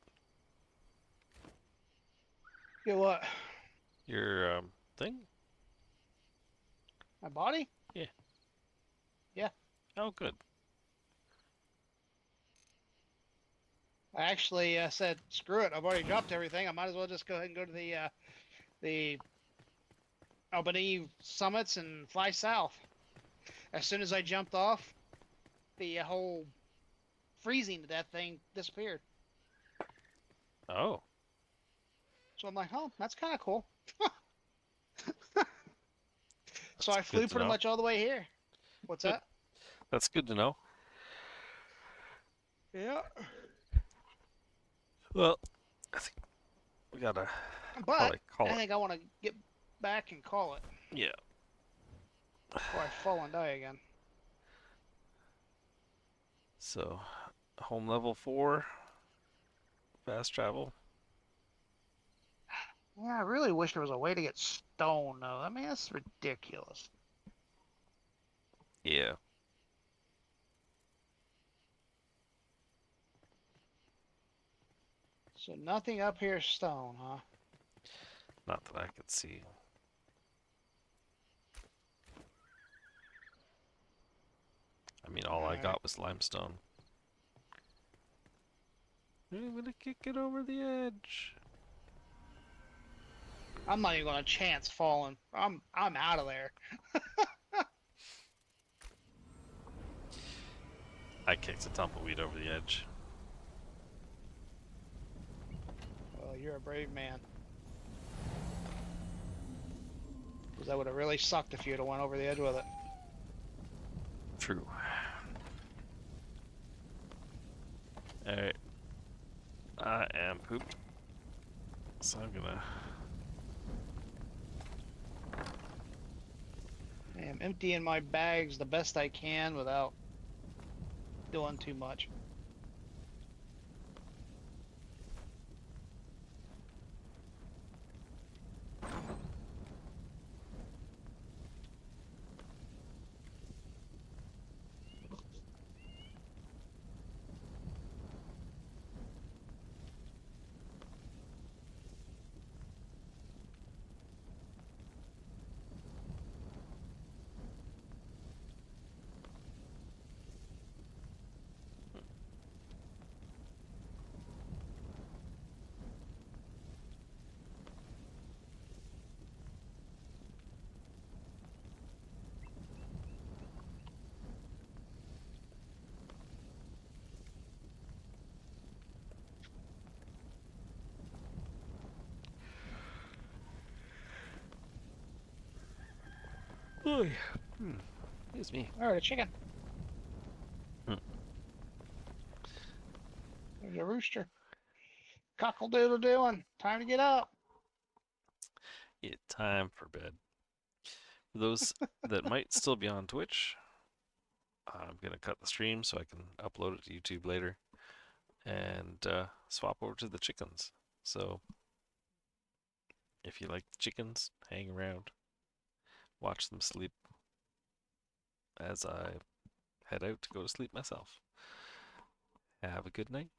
Speaker 2: Get what?
Speaker 1: Your thing?
Speaker 2: My body?
Speaker 1: Yeah.
Speaker 2: Yeah.
Speaker 1: Oh, good.
Speaker 2: I actually said, screw it. I've already dropped everything. I might as well just go ahead and go to the Albany summits and fly south. As soon as I jumped off, the whole freezing to death thing disappeared.
Speaker 1: Oh,
Speaker 2: So I'm like, oh, that's kind of cool. So
Speaker 1: that's
Speaker 2: I
Speaker 1: good
Speaker 2: flew
Speaker 1: to
Speaker 2: pretty
Speaker 1: know.
Speaker 2: much all the way here. What's
Speaker 1: Good.
Speaker 2: that?
Speaker 1: That's good to know.
Speaker 2: Yeah.
Speaker 1: Well, I think we gotta
Speaker 2: But
Speaker 1: probably call
Speaker 2: I
Speaker 1: it.
Speaker 2: think I want to get back and call it
Speaker 1: Yeah.
Speaker 2: before I fall and die again.
Speaker 1: So, home level 4, fast travel.
Speaker 2: Yeah, I really wish there was a way to get stone though. I mean, that's ridiculous.
Speaker 1: Yeah.
Speaker 2: So nothing up here is stone, huh?
Speaker 1: Not that I could see. I mean, all I
Speaker 2: Alright.
Speaker 1: got was limestone. I'm gonna kick it over the edge.
Speaker 2: I'm not even gonna chance falling. I'm out of there.
Speaker 1: I kicked a tumbleweed over the edge.
Speaker 2: Well, you're a brave man. Because that would have really sucked if you'd have went over the edge with it.
Speaker 1: True. Alright. I am pooped. So I'm gonna.
Speaker 2: I am emptying my bags the best I can without doing too much.
Speaker 1: Oy. Excuse me.
Speaker 2: Alright, a chicken.
Speaker 1: Hmm.
Speaker 2: There's a rooster. Cockle-doodle doing. Time to get up.
Speaker 1: Yeah, time for bed. For those that might still be on Twitch, I'm gonna cut the stream so I can upload it to YouTube later and swap over to the chickens. So if you like the chickens, hang around, watch them sleep as I head out to go to sleep myself. Have a good night.